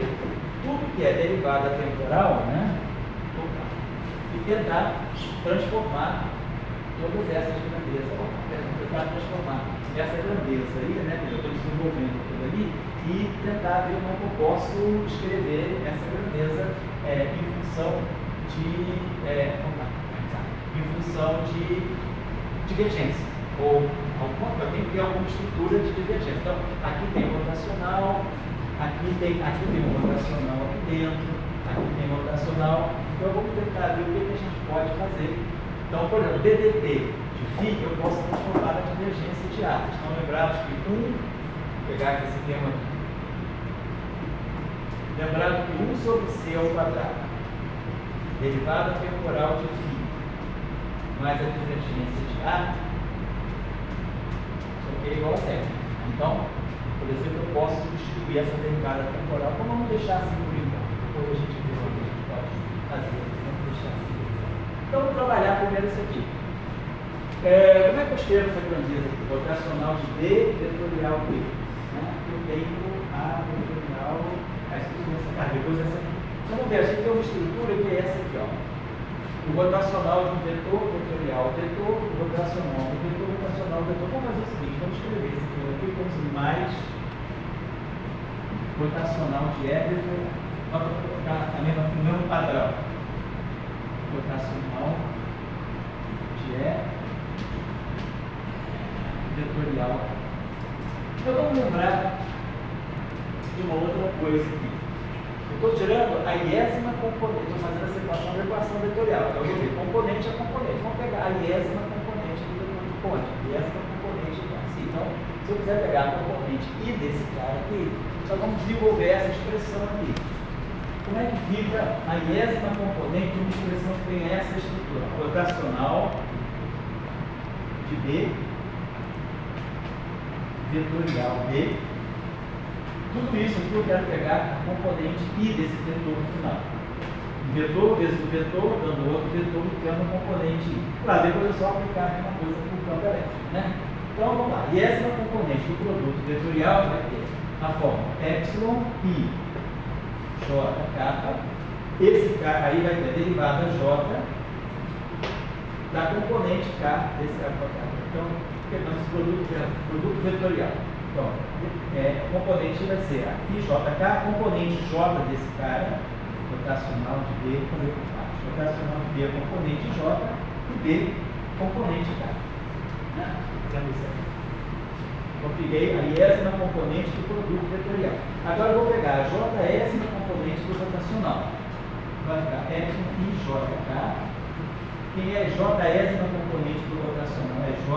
tudo que é derivada temporal, né? E tentar transformar todas essas grandezas, tentar transformar essa grandeza aí, né? Que eu estou desenvolvendo tudo ali, e tentar ver como é que eu posso escrever essa grandeza em função de divergência. Ou eu tenho que ter alguma estrutura de divergência. Então, aqui tem rotacional. Aqui tem um rotacional aqui dentro, aqui tem um rotacional. Então vamos tentar ver o que a gente pode fazer. Então, por exemplo, DDT de φ eu posso transformar na divergência de A. Vocês estão lembrados que vou pegar aqui esse termo aqui. Lembrado que 1 sobre C ao quadrado, derivada temporal de φ, mais a divergência de A, isso aqui é igual a zero. Então, por exemplo, eu posso substituir essa derivada temporal, então vamos deixar assim por enquanto. Depois a gente vê o que a gente pode fazer. Vamos deixar assim. Então, vamos trabalhar primeiro isso aqui. Como é que eu escrevo essa grandeza aqui? Rotacional de D vetorial B. Né? Eu tenho A vetorial, a estrutura dessa carga, depois essa aqui. Então, vamos ver, a gente tem uma estrutura que é essa aqui, ó. O rotacional de um vetor vetorial, vetor rotacional, o vetor rotacional, vetor. Vamos fazer o seguinte, vamos escrever esse aqui como mais rotacional de E vetorial. Vamos colocar o mesmo padrão. Rotacional de E vetorial. Então vamos lembrar de uma outra coisa aqui. Eu estou tirando a iésima componente, estou fazendo essa equação da equação vetorial. Então, eu vou ver componente a componente. Vamos pegar a iésima componente do vetor de ponte. Iésima componente assim. Então, se eu quiser pegar a componente I desse cara aqui, nós vamos desenvolver essa expressão aqui. Como é que fica a iésima componente de uma expressão que tem essa estrutura? Rotacional de B, vetorial B. Tudo isso aqui eu quero pegar a componente I desse vetor no final. Vetor vezes o vetor, dando outro vetor, tendo a componente I. Claro, depois é só aplicar a mesma coisa para o campo elétrico, né? Então vamos lá. E essa componente do produto vetorial vai ter a forma epsilon I J kappa. Esse K aí vai ter a derivada J da componente K desse kappa. Então, pegamos esse produto vetorial. Então, o componente vai ser aqui JK, componente J desse cara, rotacional de B, rotacional de B é componente J e B componente K. Né? Então, isso aqui. Configuei a iésima componente do produto vetorial. Agora eu vou pegar a Jésima componente do rotacional. Vai ficar FIJK. Quem é Jésima componente do rotacional? É J,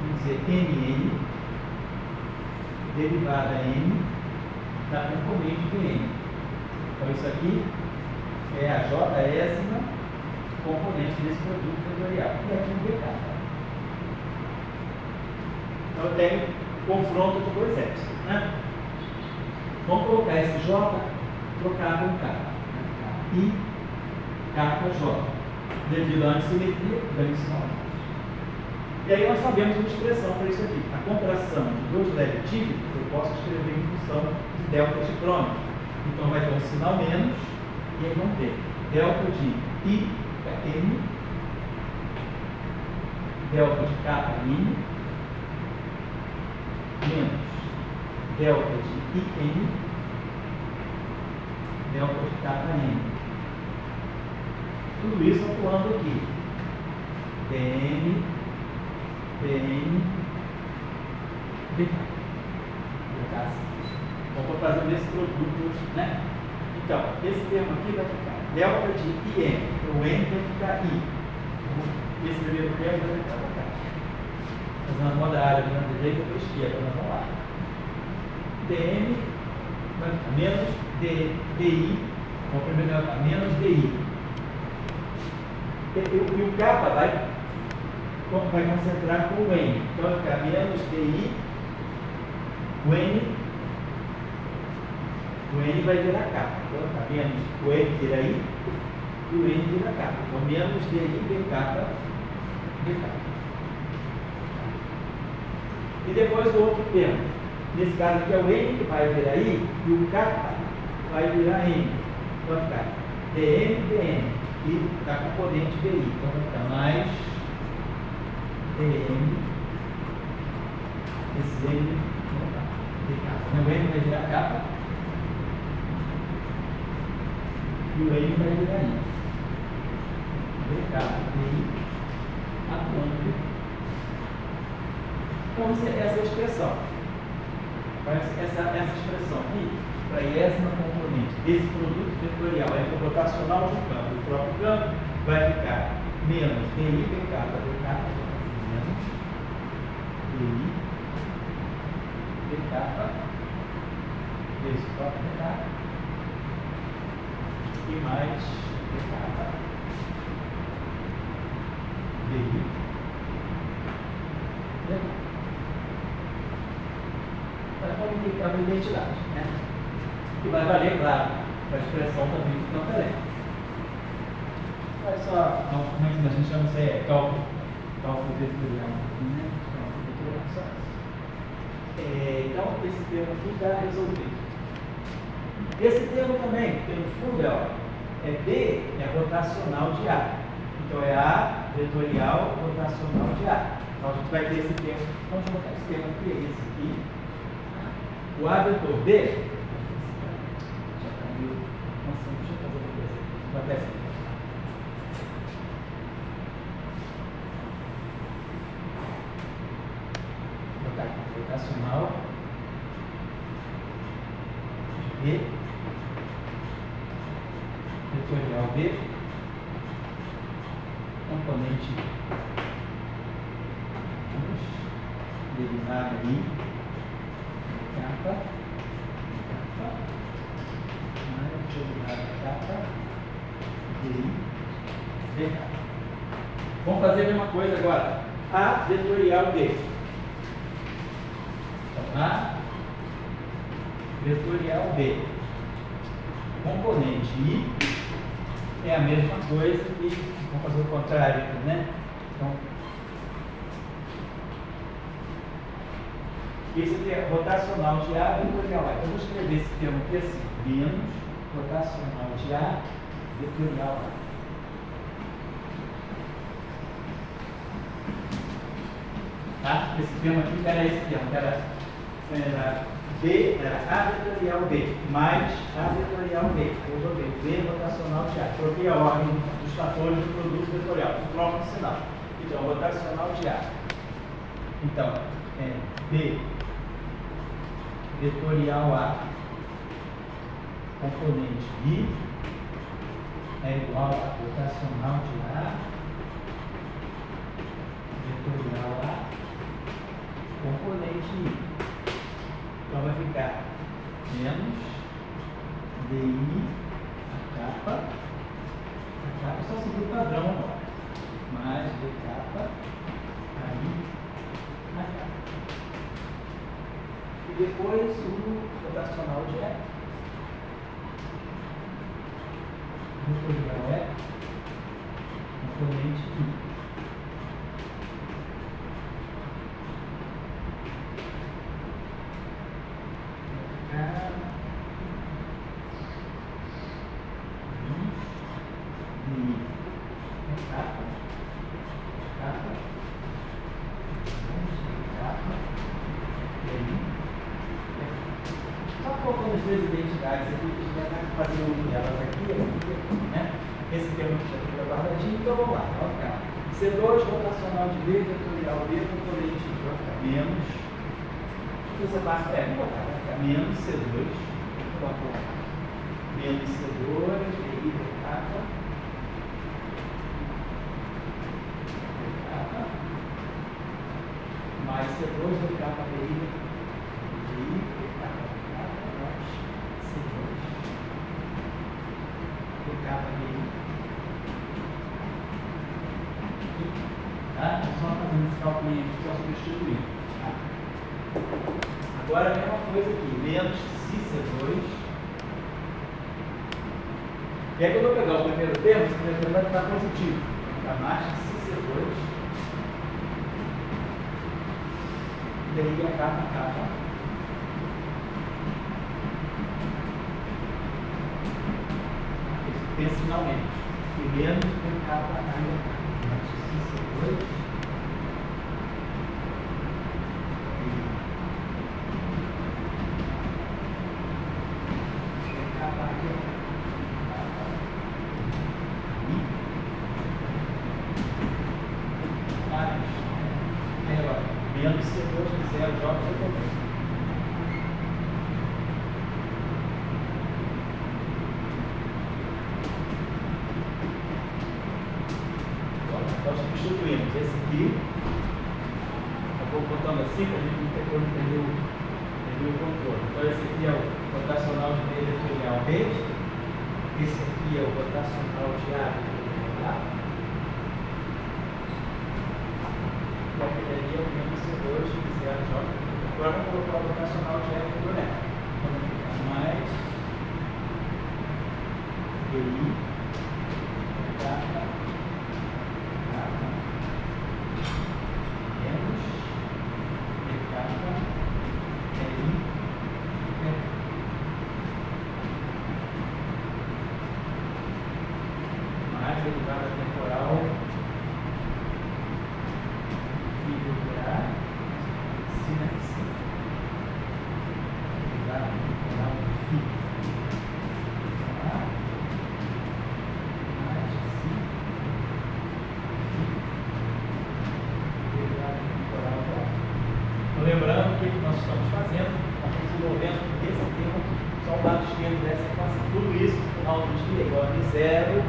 vamos dizer, NN, derivada N da componente de N. Então isso aqui é a Jésima componente desse produto vetorial. E aqui o BK. Então eu tenho confronto de dois épsilon, né? Vamos colocar esse J trocado em K. I, KJ. Devido à antissimetria, ganho sinal. E aí nós sabemos uma expressão para isso aqui. A contração de dois leves eu posso escrever em função de delta de crônico. Então vai ter um sinal menos, e aí vamos ter delta de I, M, delta de K, I, menos delta de IN, delta de KN. Tudo isso atuando aqui. BN, BN, BK. Então, estou fazendo esse produto, né? Então, esse termo aqui vai ficar delta de IN. O N vai ficar I. Esse primeiro termo vai ficar para cá. Fazendo a moda área da direita para a esquerda, nós vamos lá. DN vai ficar menos DI. Então, primeiro vai ficar menos DI. E o K vai concentrar com o N. Então vai ficar menos DI, o N vai virar K. Então vai ficar menos, o N vira I e o N vira K. Então menos DI, BK, BK. E depois o outro termo. Nesse caso aqui é o N que vai virar I e o K vai virar N. Então vai ficar DN, DN. E da componente DI. Então vai ficar mais DN, esse N, o N vai virar K e o N vai virar I. BK, DI, atuando. Então essa é a expressão. Essa expressão aqui, para a iésima componente desse produto vetorial é rotacional do campo. O próprio campo vai ficar menos DI, BK, BK, menos DI, BK, esse próprio BK, e mais BK, DI, BK. Para indicar a identidade, né? Que vai valer, claro, para a expressão também do campo elétrico. Mas só, como é que a gente chama isso? É cálculo vetorial, né? Cálculo vetorial, só isso. Então, esse termo aqui está resolvido. Esse termo também, pelo fundo, é B, é rotacional de A. Então, é A vetorial rotacional de A. Então, a gente vai ter esse termo. Vamos colocar esse termo aqui, é esse aqui. O A vetor B, já está meio. Nossa, deixa eu fazer uma coisa. Vou até assim. Vou botar aqui, rotacional B, vetorial B, componente derivada I. Capa, mais derivada capa, DI, BK. Vamos fazer a mesma coisa agora. A vetorial B. Então, A vetorial B. Componente I é a mesma coisa que. Vamos fazer o contrário, né? Então, esse aqui é rotacional de A vetorial A. Eu vou escrever esse termo aqui assim: menos rotacional de A vetorial A. Tá? Esse termo aqui era esse termo, era B, era A vetorial B, mais A vetorial B. Eu joguei B rotacional de A. Troquei a ordem dos fatores do produto vetorial, troco o sinal. Então, rotacional de A. Então, B vetorial A componente I é igual a rotacional de A vetorial A componente I. Então vai ficar menos DI a capa só seguir o padrão agora, mais D capa aí a capa. E depois o rotacional de E. Vetorial E componente I. Só colocando as duas identidades aqui, que a gente vai estar fazendo uma delas aqui, né? Esse termo que já fica guardadinho, então vamos lá, vai ficar C2 rotacional de B, vetorial B, componente I, vai ficar menos. Você passa, vai ficar menos C2, menos C2, DI, D capa, mais C2, D capa, DI, D capa, mais C2, D capa, DI. Tá? Só fazendo esse cálculo aqui, só substituir. Tá? Agora a mesma coisa aqui, menos C2. E aí quando eu pegar o primeiro termo, esse primeiro termo vai ficar positivo. Vai ficar mais C2. Daí a capa. Pensa finalmente. E menos D capa aí. C2. Menos C2 zero, joga C também. Nós substituímos esse aqui. Eu vou botando assim para a gente entender o controle. Então esse aqui é o rotacional de B vetorial B. Esse aqui é o rotacional de A vetorial A. E aquele ali é o menos C2 zero, joga. Agora vamos colocar o rotacional de A vetorial E. Então vai ficar mais DI capa menos D capa DI mais derivada temporal figurar sinapse derivada temporal figurar lembrando que nós estamos fazendo, nós estamos desenvolvendo esse termo, só o lado esquerdo dessa equação. Tudo isso, no final do dia, é igual a zero,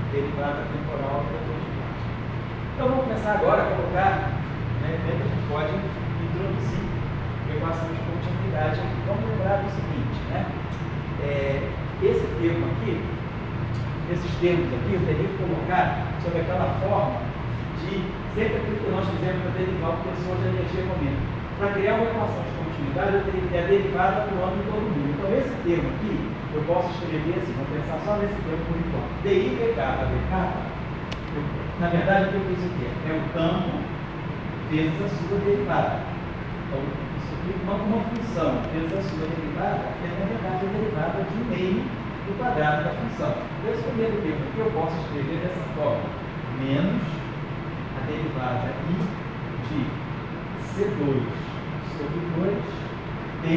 derivada temporal da quantidade. Então vamos começar agora a colocar, né, a gente pode introduzir a equação de continuidade aqui. Vamos lembrar do seguinte, né? Esse termo aqui, esses termos aqui, eu teria que colocar sobre aquela forma de sempre aquilo que nós fizemos para derivar o tensor de energia momento. Para criar uma equação de continuidade, eu teria que ter a derivada do âmbito todo mundo. Então, esse termo aqui, eu posso escrever assim, vou pensar só nesse termo por enquanto. DI, DK, DK, na verdade, o que eu fiz aqui é o campo vezes a sua derivada. Então, isso aqui é uma função vezes a sua derivada, é na verdade a derivada de meio do quadrado da função. Então, esse primeiro termo aqui eu posso escrever dessa forma, menos a derivada I de C2 sobre 2 de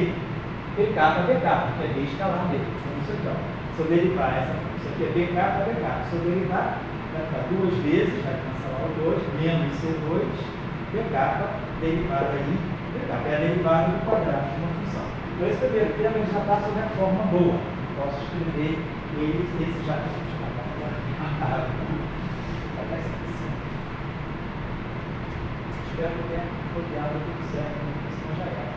BK para BK, que é B escalar dele. Então, isso aqui, ó. Se eu derivar isso aqui é BK para BK. Se eu derivar, vai ficar duas vezes, vai cancelar o 2, menos C2, BK, derivada aí, BK, que é a derivada do quadrado de uma função. Então, esse primeiro termo ele já está sob a forma boa. Posso escrever ele, esse já está espero que tenha copiado tudo certo, senão já era.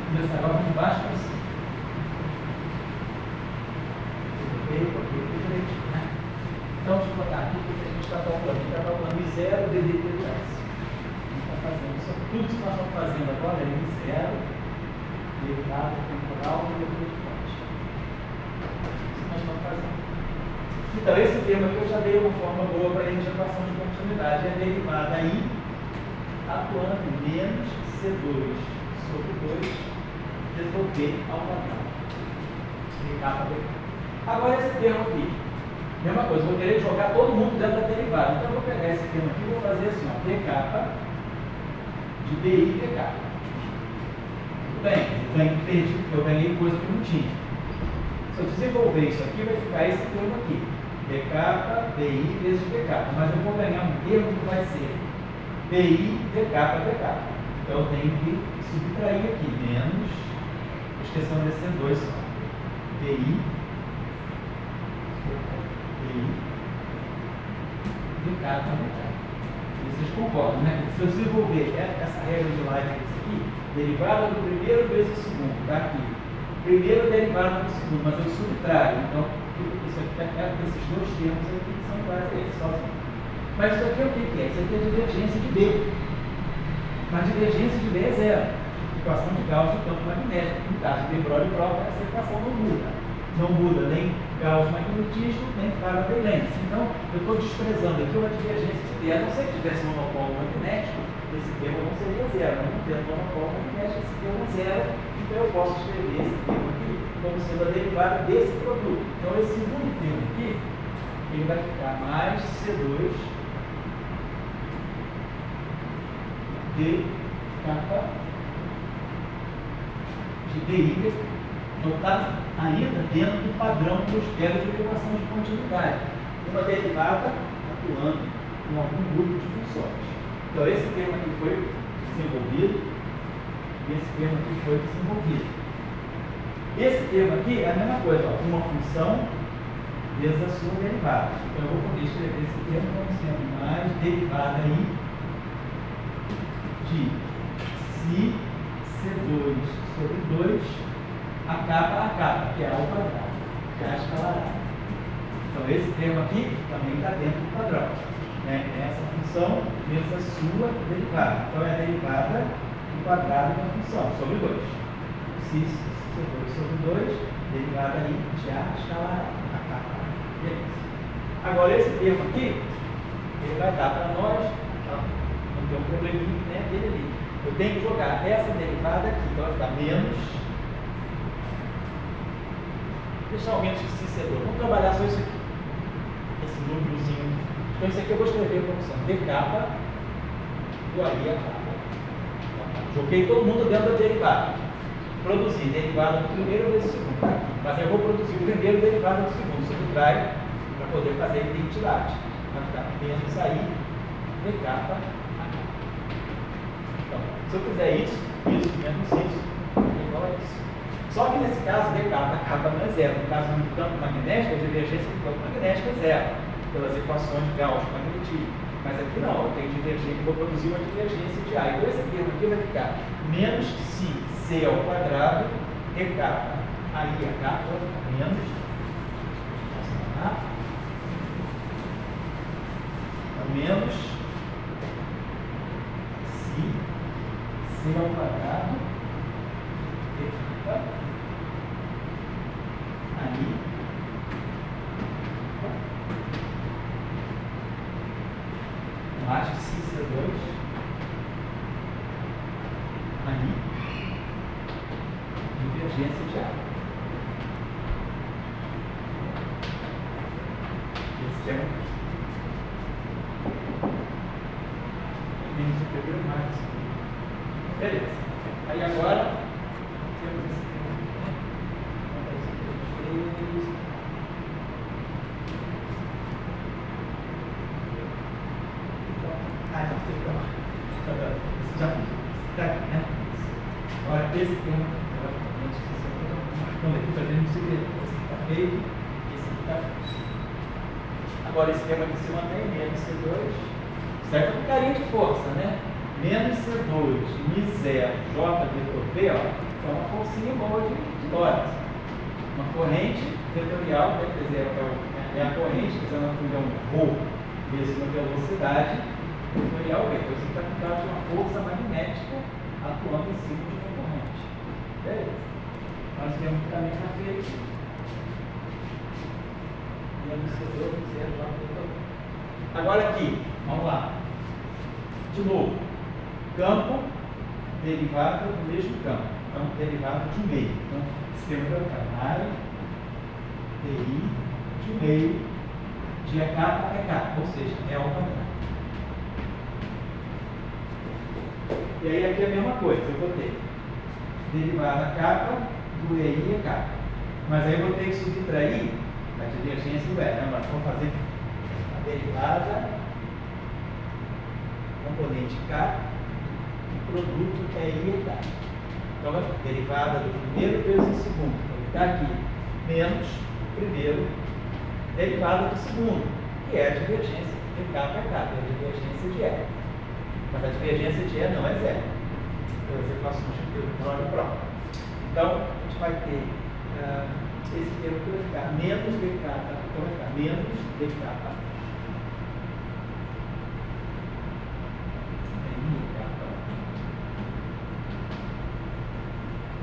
Começar agora de baixo para cima. Copiei direitinho, né? Então, deixa eu botar aqui porque a gente está calculando. A gente está calculando I0 DDT do S. A gente está fazendo isso. Tudo que nós estamos fazendo agora é I0, derivada temporal e DDT de fonte. Isso que nós estamos fazendo. Então, esse termo aqui eu já dei uma forma boa para a equação de continuidade. É a derivada I atuando menos C2 sobre 2 resolver ao quadrado. BK para BK. Agora, esse termo aqui. Mesma coisa, vou querer jogar todo mundo dentro da derivada. Então, eu vou pegar esse termo aqui e vou fazer assim, ó, BK de BI BK. Tudo bem, eu ganhei coisa que não tinha. Se eu desenvolver isso aqui, vai ficar esse termo aqui. BK, BI vezes BK. Mas eu vou ganhar um termo que vai ser BI, BK para BK. Então eu tenho que subtrair aqui, menos, esquecendo desse C2 só. BI, BK para BK. E vocês concordam, né? Se eu desenvolver essa regra de Leibniz aqui, derivada do primeiro vezes o segundo, tá aqui. Primeiro derivado do segundo, mas eu subtraio. Então, isso aqui é esses dois termos aqui que são iguais a eles, sozinhos. Mas isso aqui é o que é? Isso aqui é divergência de B. Mas divergência de B é zero. Equação de Gauss de campo magnético. No caso de Broglie próprio, essa equação não muda. Não muda nem Gauss magnetismo, nem Faraday lens. Então, eu estou desprezando aqui uma divergência de B. A não ser que tivesse monopólio magnético, esse termo não seria zero. Mas não tendo monopólio magnético, esse termo é zero. Então, eu posso escrever esse termo aqui como sendo a derivada desse produto. Então, esse segundo termo aqui, ele vai ficar mais C2 de capa de DI. Então, está ainda dentro do padrão que eu espero de equação de continuidade. Uma derivada atuando em algum grupo de funções. Então, esse termo aqui foi desenvolvido. Esse termo aqui foi desenvolvido. Esse termo aqui é a mesma coisa, ó, uma função vezes a sua derivada. Então eu vou poder escrever esse termo como sendo mais derivada aí de si C2 sobre 2 a k, que é ao quadrado, que é a escalarada. Então esse termo aqui também está dentro do padrão. Né? É essa função vezes a sua derivada. Então é a derivada do quadrado da função, sobre 2. Si C2 sobre 2, derivada aí de a escalarada. Beleza. Agora esse termo aqui, ele vai dar para nós, não tem um probleminha, né, dele ali. Eu tenho que jogar essa derivada aqui, então vai ficar menos, deixar o menos que C2. Vamos trabalhar só isso aqui, esse núcleozinho. Então isso aqui eu vou escrever como sendo dk igual a k. Joguei todo mundo dentro da derivada. Produzir derivada do primeiro vezes o segundo, tá aqui. Mas eu vou produzir o primeiro derivado do segundo, subtrai para poder fazer a identidade. Vai ficar menos aí, dk a k. Então, se eu fizer isso menos isso, é igual a isso. Só que nesse caso, dk da k não é zero. No caso do campo magnético, a divergência do campo magnético é zero, pelas equações de Gauss magnetismo. Mas aqui não, eu tenho divergência, vou produzir uma divergência de A. Então esse termo aqui vai ficar menos si C ao quadrado, dk, aí a k vai ficar menos, menos si C ao quadrado, dk, aí, mais de si C2, aí, divergência de A. Esse é escreveram mais. Beleza. Aí agora temos esse termo aqui, né? Não, tem que tomar. Já fiz. Está aqui, né? Agora, esse termo, marcando aqui para ver no segredo. Esse aqui está feito, esse aqui está feito. Agora, esse termo aqui se mantém, menos C2, certo? Com carinho de força, né? Menos C2, Mi0, J vetor V, ó, é uma forcinha boa de Lorentz. Uma corrente vetorial, quer dizer, é a corrente, quer dizer, um ρ vezes uma velocidade vetorial V. Então, você está com causa de uma força magnética atuando em cima de uma corrente. Beleza. Nós temos que também está feito. Menos C2, Mi0, J vetor V. Agora aqui, vamos lá. De novo, campo, derivada do mesmo campo. Então, derivada de meio. Então, sistema vai ficar área, DI, de meio, de EK a EK, ou seja, é ao quadrado. E aí aqui é a mesma coisa, eu vou ter derivada K do EI e EK. Mas aí eu vou ter que subtrair a divergência do E, né? Agora vamos fazer a derivada componente K e produto EI e EK. Então, a derivada do primeiro vezes o segundo. Está aqui, menos o primeiro, derivada do segundo, que é a divergência de K para K, que é a divergência de E. Mas a divergência de E não é zero. Então, eu faço um tipo de nome próprio. Então, a gente vai ter esse termo que vai ficar menos dk, então vai ficar menos dk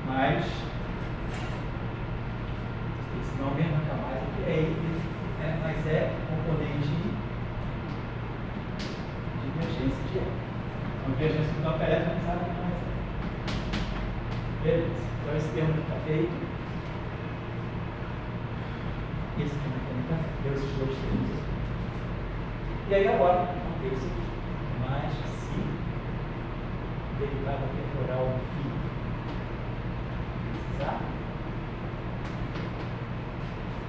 mais esse nome mesmo está mais aqui é I, né? Mas é componente de divergência de E. Então, divergência do campo elétrico não sabe o que é. Beleza. Então, esse termo está feito. Esse termo também está feito. Esses dois termos. E aí, agora, vamos ter isso aqui. Mais si, derivada temporal do φ. Tá?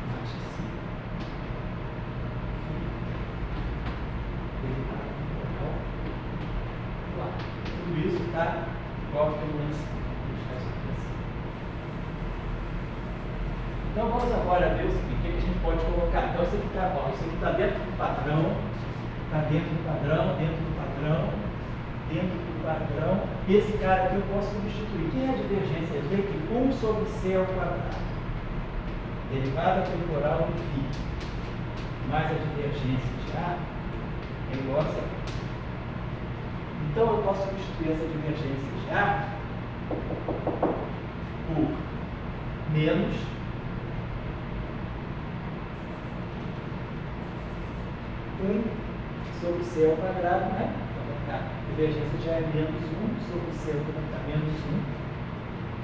Mais si. Derivada temporal. Lá. Tudo isso está igual que eu lancei. Então vamos agora ver o seguinte, o que a gente pode colocar. Então isso aqui está bom, isso aqui está dentro do padrão, está dentro do padrão, dentro do padrão, dentro do padrão. Esse cara aqui eu posso substituir. Quem é a divergência? Ele tem que 1 sobre C ao quadrado. Derivada temporal do φ. Mais a divergência de A é igual a zero. Então eu posso substituir essa divergência de A por menos sobre C ao quadrado, né? Então vai ficar, a divergência já é menos 1 sobre C, vai ficar menos 1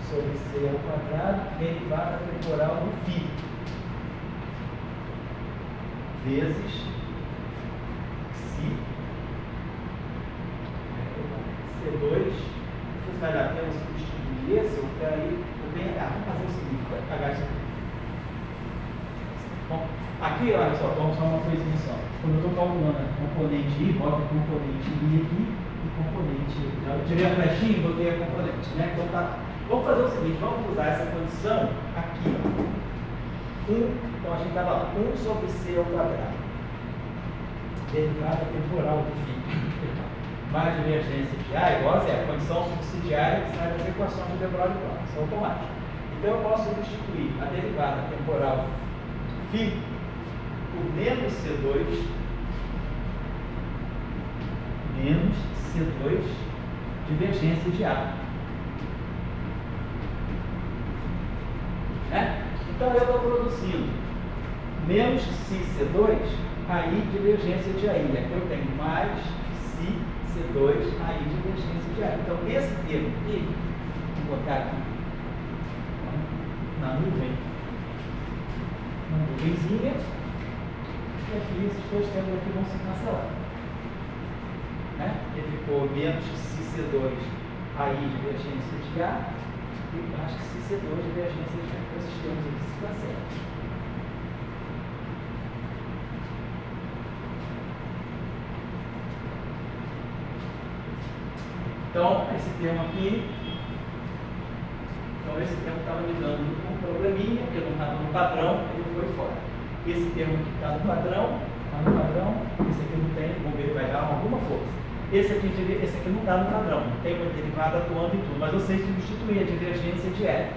sobre C ao quadrado, derivada temporal do φ, vezes si, C2, vocês vai dar pena substituir esse, ou aí, vamos fazer o seguinte, vai pagar isso aqui. Bom, aqui, olha só, vamos só uma coisinha só. Quando eu estou calculando a componente I, boto a componente I aqui e componente I. Já tirei a flechinha e botei a componente, né? Então tá. Vamos fazer o seguinte, vamos usar essa condição aqui, ó. Então a gente estava lá, 1 sobre C ao quadrado. Derivada temporal do φ. Mais divergência de A igual a zero. Condição subsidiária que sai das equações de de Broglie isso é automático. Então eu posso substituir a derivada temporal φ por menos C2 divergência de A. Né? Então eu estou produzindo menos C2 aí divergência de AI. Aqui eu tenho mais C2 aí divergência de AI. Então esse termo aqui, vou botar aqui na nuvem. Uma nuvenzinha, e aqui esses dois termos aqui vão se cancelar. né? Ele ficou menos se C2 aí divergência de A e mais que se C2 divergência de A. Então, esses termos aqui se dá certo. Então, esse termo aqui, esse termo estava me dando um probleminha, porque não estava no padrão, ele foi fora. Esse termo aqui está no padrão, esse aqui não tem, vamos ver, vai dar alguma força. Esse aqui não está no padrão, não tem uma derivada atuando em tudo, mas eu sei substituir a divergência de E.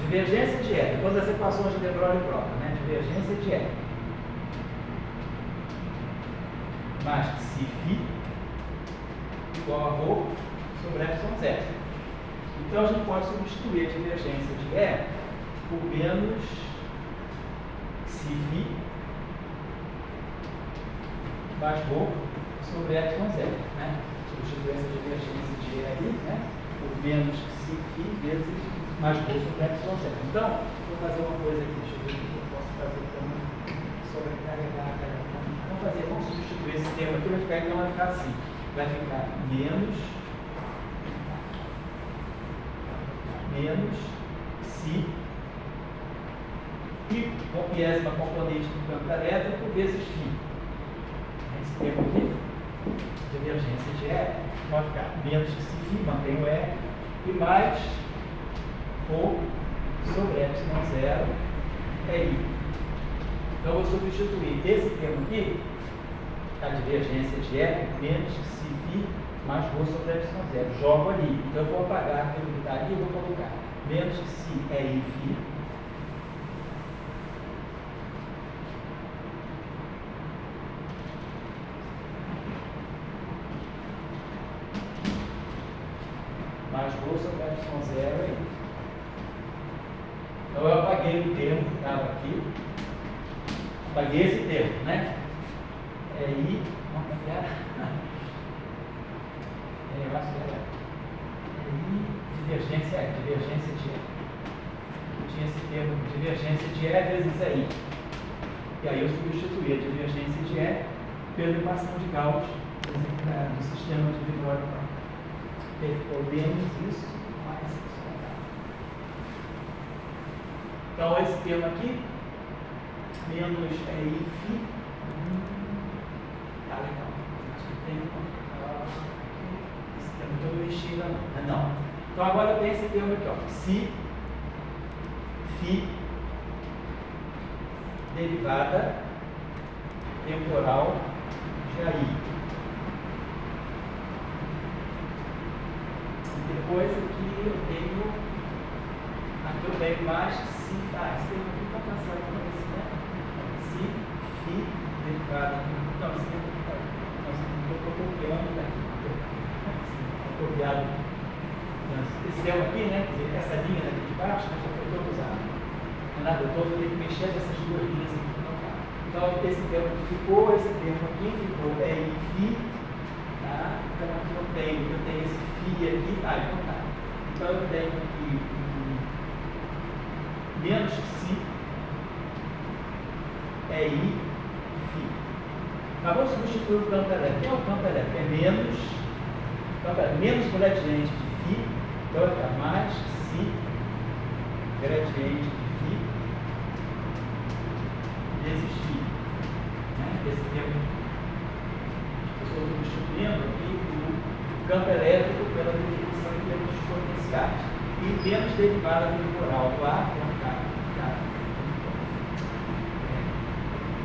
Divergência de E, depois das equações de de Broglie e Broca, né? Divergência de E. Mais que se φ igual a ρ sobre ε0. Então a gente pode substituir a divergência de E por menos si φ mais ρ sobre ε0, né? Substituir essa divergência de E aí, né? Por menos si φ vezes mais ρ sobre ε0. Então, vou fazer uma coisa aqui, deixa eu ver o que eu posso fazer para não sobrecarregar. Vamos substituir esse termo aqui, então vai ficar assim. Vai ficar menos si e quiésima componente do campo elétrico vezes φ. Esse termo aqui, divergência de E, vai ficar menos que si φ, mantém o E, e mais ρ sobre ε0 é I. Então, eu vou substituir esse termo aqui, a divergência de E, por menos que si φ mais ρ sobre ε0. Jogo ali. Então, eu vou apagar aquilo que está ali e vou colocar menos que si é I φ. Mais ρ sobre ε0 é I. Então, eu apaguei o termo que estava aqui. Apaguei esse termo, né? É I, vamos apagar. Eu acho que era divergência de E. Tinha esse termo divergência de E vezes I. E aí eu substituí a divergência de E pela equação de Gauss do sistema de de Broglie. Ficou menos isso, mais isso. Então esse termo aqui, menos I φ. Tá legal. Acho que tem esse termo que eu mexi lá. Não. Então agora eu tenho esse termo aqui, ó. Si φ derivada temporal de AI. Depois aqui eu tenho mais si. Esse termo aqui está passado por esse, né? Si φ derivada. Não, esse termo aqui está. Eu estou copiando daqui. Está copiado. Esse termo aqui, né? Quer dizer, essa linha daqui de baixo, já foi toda usada. Não é nada, eu estou tendo que mexer nessas duas linhas aqui. Então, esse termo que ficou, esse termo aqui ficou I φ. Tá? Então, aqui eu tenho esse φ aqui, tá? Então, tá. Então, eu tenho aqui menos si é I φ. Mas vamos substituir o campo elétrico. Quem é o campo elétrico? É menos gradiente de φ, então vai ficar mais si gradiente de φ vezes φ. Esse termo eu estou substituindo aqui o campo elétrico pela definição de termos exponenciais e menos derivada temporal do A,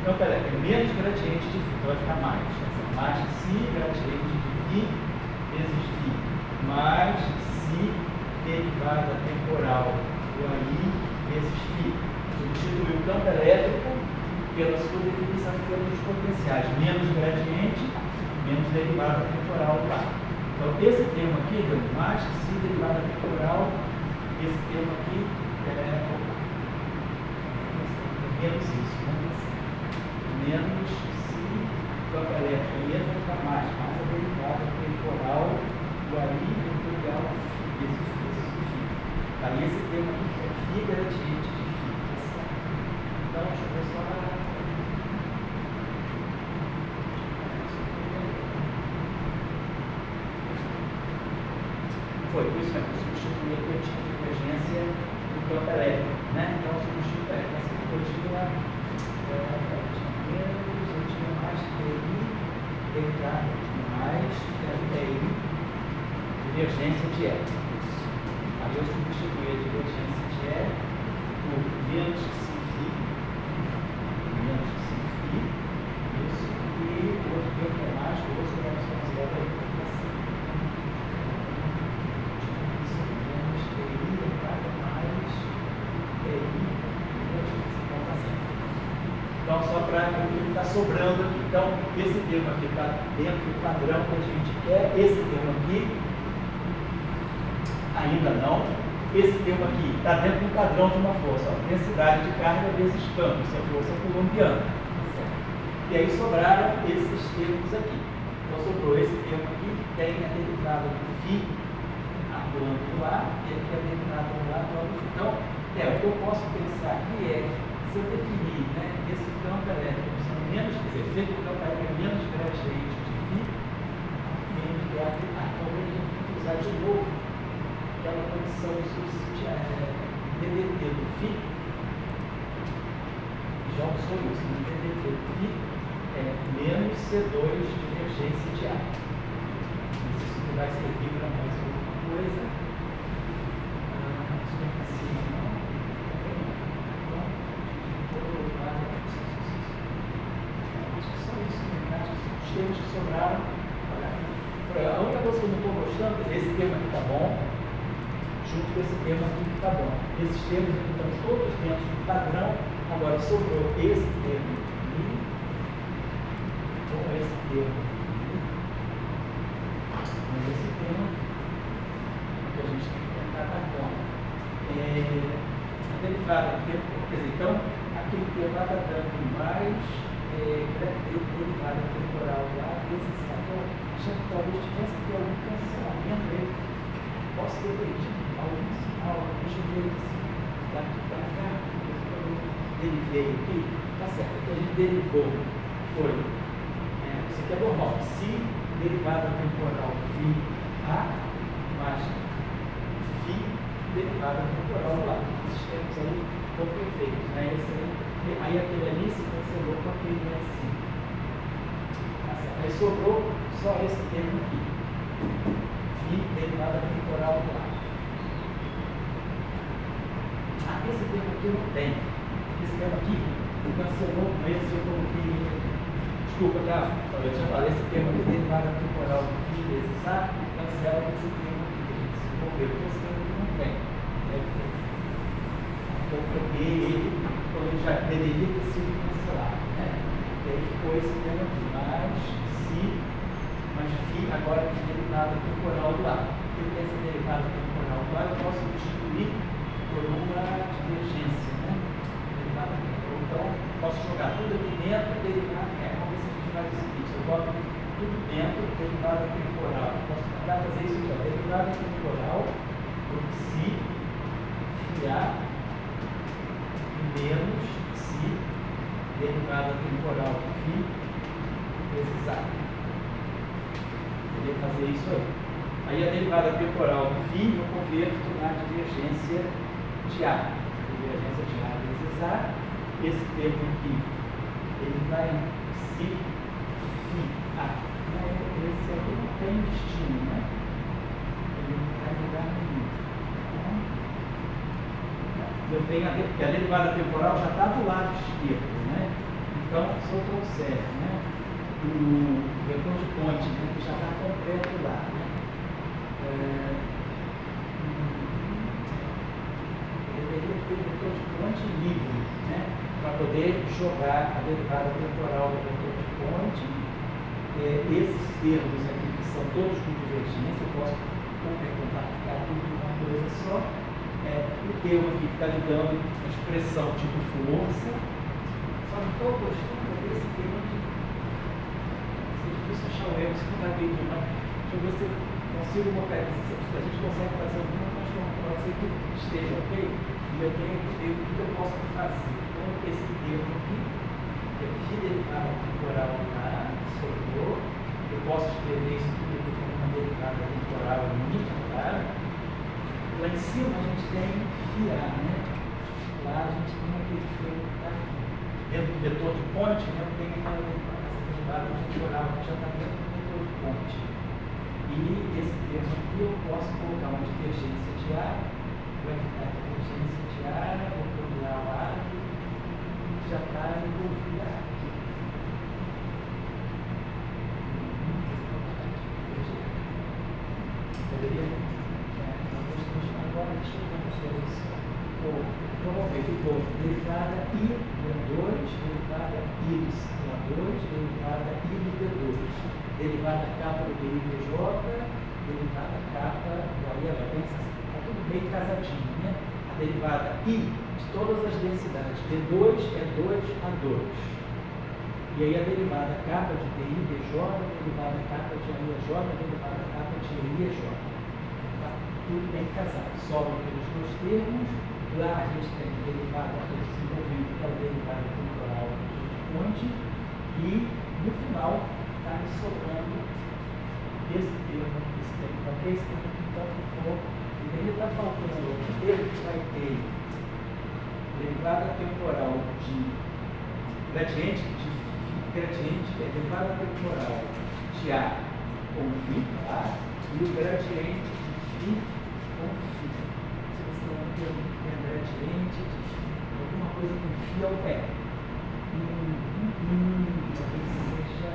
campo elétrico é menos gradiente de φ, então vai ficar mais si gradiente de φ vezes φ mais si derivada temporal do AI vezes φ. Substituir o campo elétrico pela sua definição de termos potenciais, menos gradiente, menos derivada temporal do A. Então, esse termo aqui deu mais si derivada temporal, esse termo aqui é menos isso, menos si campo elétrico vai ficar mais a derivada temporal do AI vetorial vezes φ. Aí esse termo aqui é φ gradiente de φ. Então, deixa eu ver só. Foi, por isso mesmo, eu substituí aqui, eu tinha divergência do campo elétrico, né? Então eu substituí a equação que eu tinha menos, eu tinha mais TI, deitar, eu tinha mais TI, divergência de E. Aí eu substituí a divergência de E por menos psi, isso, e o outro tempo é mais, o outro é mais zero aí. Menos TI, deitar, mais TI, então, só para o que está sobrando aqui. Então, esse termo aqui está dentro do padrão que a gente quer. Esse termo aqui, ainda não. Esse termo aqui está dentro do padrão de uma força. Ó, densidade de carga vezes campo. Isso é força coulombiana. E aí sobraram esses termos aqui. Então, sobrou esse termo aqui, que tem a derivada do φ atuando no ar, e aqui a derivada do ar atuando no φ. Então, o que eu posso pensar aqui é que, se eu definir, né, esse campo elétrico sendo menos, quer dizer, se o campo elétrico é menos gradiente de φ, menos gradiente, talvez a gente tem que usar de novo aquela condição subsidiária, DDT do φ, já usou isso, né? DDT do φ é menos C2 de divergência de ar. Isso que vai servir para mais alguma coisa. Isso não é assim, não. Os termos que sobraram, a única coisa que eu não estou gostando é esse termo aqui está bom, junto com esse termo aqui que está bom. Esses termos aqui estão todos dentro do padrão, agora sobrou esse termo aqui, com esse termo aqui, com esse termo que a gente tem que tentar dar conta. A derivada, quer dizer, então, aquele termo lá está dando mais derivada temporal lá, vezes então, achando que talvez tivesse que ter algum cancelamento aí. Posso ter perdido algum sinal, deixa eu ver aqui, daqui para cá, derivei aqui, tá certo, o que a gente derivou foi, isso aqui é normal, se derivada temporal φ A mais φ derivada temporal lá, esses termos aí estão perfeitos, né? Esse aí aquele ali se cancelou com aquele ali assim. Tá certo. Aí sobrou só esse termo aqui. Φ derivada temporal lá. Esse termo aqui não tem. Esse termo aqui cancelou com esse eu coloquei. Desculpa, tá? Eu já falei, esse termo aqui derivada temporal do φ vezes A cancela com esse termo aqui que a gente se envolveu, porque esse termo aqui não tem. Eu peguei ele quando ele já deveria ter sido cancelado, né? E aí ficou esse termo aqui, mais φ, agora que derivada temporal do lado. O que é essa derivada temporal do lado? Eu posso substituir por uma divergência, né? Derivada temporal. Então, posso jogar tudo aqui dentro, derivada. Vamos ver se a gente faz o seguinte: eu boto tudo dentro, derivada temporal. Eu posso tentar fazer isso aqui, ó. Derivada temporal por si, A menos si derivada temporal do φ vezes A. Poderia fazer isso aí. Aí a derivada temporal do φ eu converto na divergência de A. Divergência de A vezes A. Esse termo aqui, ele vai si φ A. Esse aqui não tem destino, né? Ele não vai mudar nenhum. Eu tenho porque a derivada temporal já está do lado esquerdo, né? Então, se eu trouxer, né, o vetor de ponte, né, que já está completo lá, né? Eu deveria ter o vetor de ponte livre, né? Para poder jogar a derivada temporal do vetor de ponte. Esses termos aqui, que são todos com divergência, eu posso compactar tudo numa coisa só. O termo aqui que está lhe dando uma expressão tipo força, só não estou gostando desse termo aqui. É difícil achar o erro, você não vai ver, não. Deixa eu ver se eu consigo botar aqui, se a gente consegue fazer alguma transformação, pode ser que esteja ok, e eu tenho que ver o que eu posso fazer. Então, esse termo aqui, que é φ derivada temporal lá, sobrou, eu posso escrever isso tudo aqui como uma derivada temporal única, claro. Lá em cima a gente tem φ, né? Lá a gente tem aquele termo que está dentro do vetor de ponte, né? Tem essa derivada temporal que já está dentro do vetor de ponte. E esse termo aqui eu posso colocar uma divergência de A, vai ficar a divergência de A, vou procurar o A, já está envolvida aqui. Poderia, agora deixa eu ver uma coisa. Provavelmente ficou derivada I do A2, derivada I do A2, derivada I do B2, derivada capa do DI/DJ, derivada capa do AIL. Está tudo bem casadinho, né? A derivada I de todas as densidades B2 é 2A2. E aí a derivada capa de DI/DJ, a derivada capa de AIJ, a derivada capa de EIJ. Está tudo bem casado. Sobram aqueles dois termos. Lá a gente tem a derivada desenvolvendo, que é a derivada temporal de ponte, e no final está sobrando esse termo, ok? Esse termo que então ficou, e aí está faltando outro termo que vai ter derivada temporal de gradiente que é derivada temporal de A com φ, tá? E o gradiente de φ com φ. Gradiente, alguma coisa com φ ao pé. Talvez seja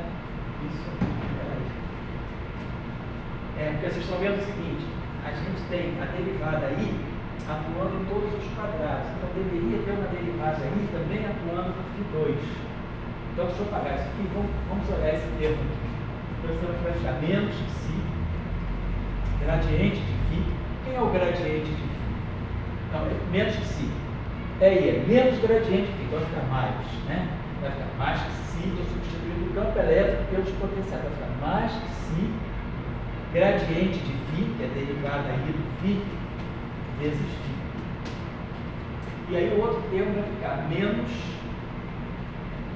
isso aqui. Porque vocês estão vendo o seguinte: a gente tem a derivada I atuando em todos os quadrados. Então deveria ter uma derivada I também atuando no φ2. Então deixa eu apagar isso aqui. Vamos olhar esse termo aqui. Então esse termo vai ficar menos que φ, gradiente de φ. Quem é o gradiente de φ? Não, menos que φ. É menos gradiente de φ, então vai ficar mais, né? Vai ficar mais que φ, estou substituindo o campo elétrico pelos potenciais. Vai ficar mais que φ, gradiente de φ, que é derivada aí do φ, vezes φ. E aí o outro termo vai ficar menos,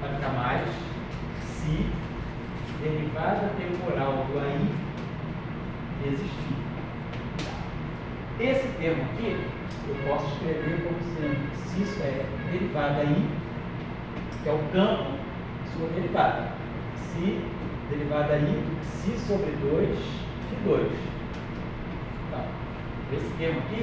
vai ficar mais, φ, derivada temporal do AI, vezes φ. Esse termo aqui, eu posso escrever como sendo, se isso é derivada I, que é o campo de sua derivada. Se derivada I do φ sobre 2, φ2. Então, esse termo aqui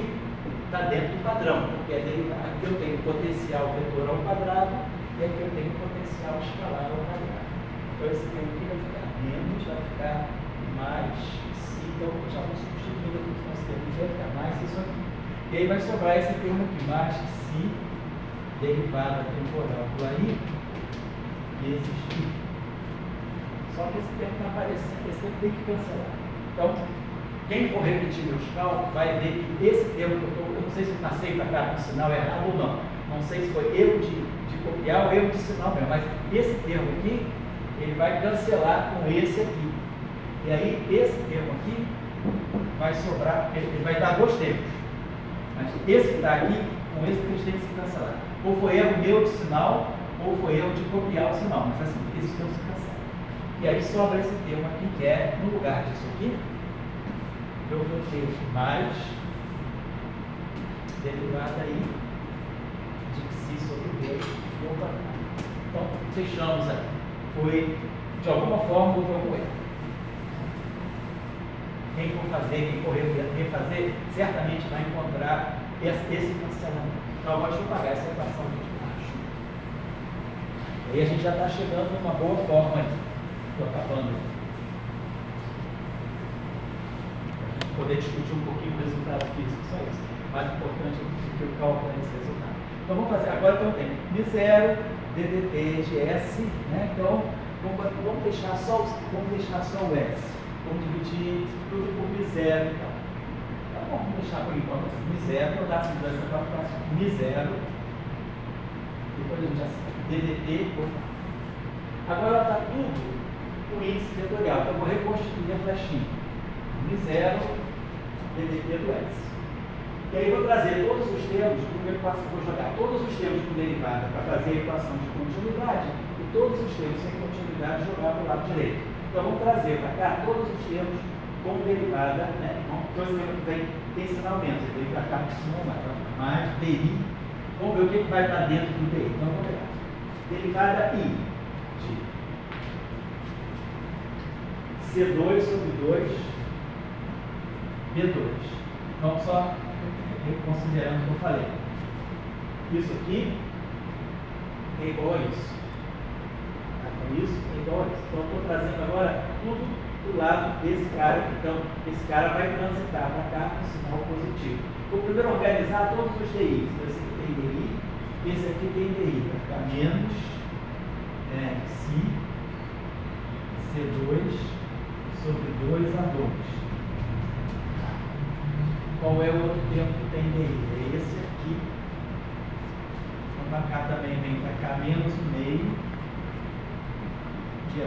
está dentro do padrão, porque é derivada. Aqui eu tenho potencial vetor ao quadrado e aqui eu tenho potencial escalar ao quadrado. Então, esse termo aqui vai ficar menos, vai ficar mais φ. Então, eu já vou substituir aqui com esse termo aqui, vai ficar mais isso aqui. E aí vai sobrar esse termo aqui, mais φ, derivada temporal do AI, vezes φ. Só que esse termo está aparecendo, esse termo tem que cancelar. Então, quem for repetir meus cálculos vai ver que esse termo que eu não sei se eu passei para cá com o sinal errado ou não. Não sei se foi erro de copiar ou erro de sinal mesmo, mas esse termo aqui, ele vai cancelar com esse aqui. E aí, esse termo aqui vai sobrar, ele vai dar dois termos. Mas esse que está aqui, com esse eles têm que se cancelar. Ou foi erro meu de sinal, ou foi erro de copiar o sinal. Mas assim, esses termos se cancelam. E aí sobra esse termo aqui, que é, no lugar disso aqui, eu vou ter mais derivada aí de φ sobre 2 ao quadrado. Então, fechamos aí. Foi, de alguma forma, houve algum erro. Quem for fazer, quem for refazer, certamente vai encontrar esse cancelamento. Então, agora deixa eu pagar essa equação aqui de baixo. Aí a gente já está chegando numa boa forma aqui. Estou acabando. Para a gente poder discutir um pouquinho o resultado físico, só isso. Mais importante do que o cálculo desse resultado. Então, vamos fazer agora que eu tenho μ0, ddt de S, né? Então, vamos deixar só o S. Vamos dividir tudo por μ0 então. Tá bom, vamos deixar por enquanto assim. μ0, vou dar essa mudança para ficar assim. μ0, depois a gente já ddt. Agora está tudo o índice vetorial. Então eu vou reconstituir a flechinha. μ0, ddt do S. E aí eu vou trazer todos os termos, primeiro passo eu vou jogar todos os termos com derivada para fazer a equação de continuidade e todos os termos sem continuidade jogar para o lado direito. Então Então vamos trazer para cá todos os termos com derivada, né? Então esse termo tem sinal menos, ele vem para cá por cima, mais DI. Vamos ver o que vai estar dentro do DI. Então vamos pegar. Derivada I de C2 sobre 2 B2. Então só considerando o que eu falei. Isso aqui é igual a isso. Então isso é igual a isso. Então eu estou trazendo agora tudo do lado desse cara. Então esse cara vai transitar para cá com sinal positivo. Vou primeiro organizar todos os DIs. Então esse aqui tem DI, esse aqui tem DI. Vai ficar menos Si C2 sobre 2A2. Qual é o outro termo que tem DI? É esse aqui. Então para cá também vem para cá menos o meio de A2.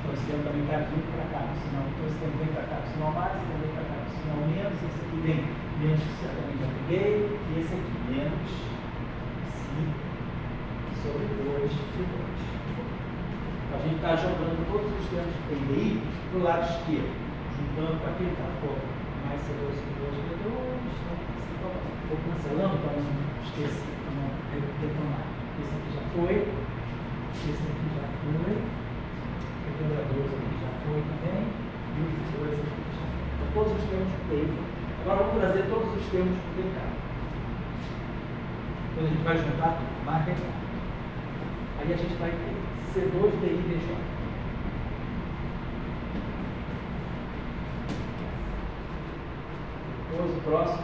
Então esse termo também está vindo para cá, senão então esse termo vem para cá, sinal mais, esse termo vem para cá, sinal menos, esse aqui vem menos que eu também já peguei, e esse aqui menos Si sobre 2 C2. A gente está jogando todos os termos que tem DI para o lado esquerdo, juntando com aquele que está mais C2 sobre 2 B2, vou cancelando para não esquecer, para não retomar. Esse aqui já foi, esse aqui já foi, o quebrador aqui já foi também, e o 2 aqui já foi. Então todos os termos que tem. Agora vamos trazer todos os termos para o DK. Quando a gente vai juntar tudo, mais DK. Aí a gente vai ter C2 DI DJ. Depois o próximo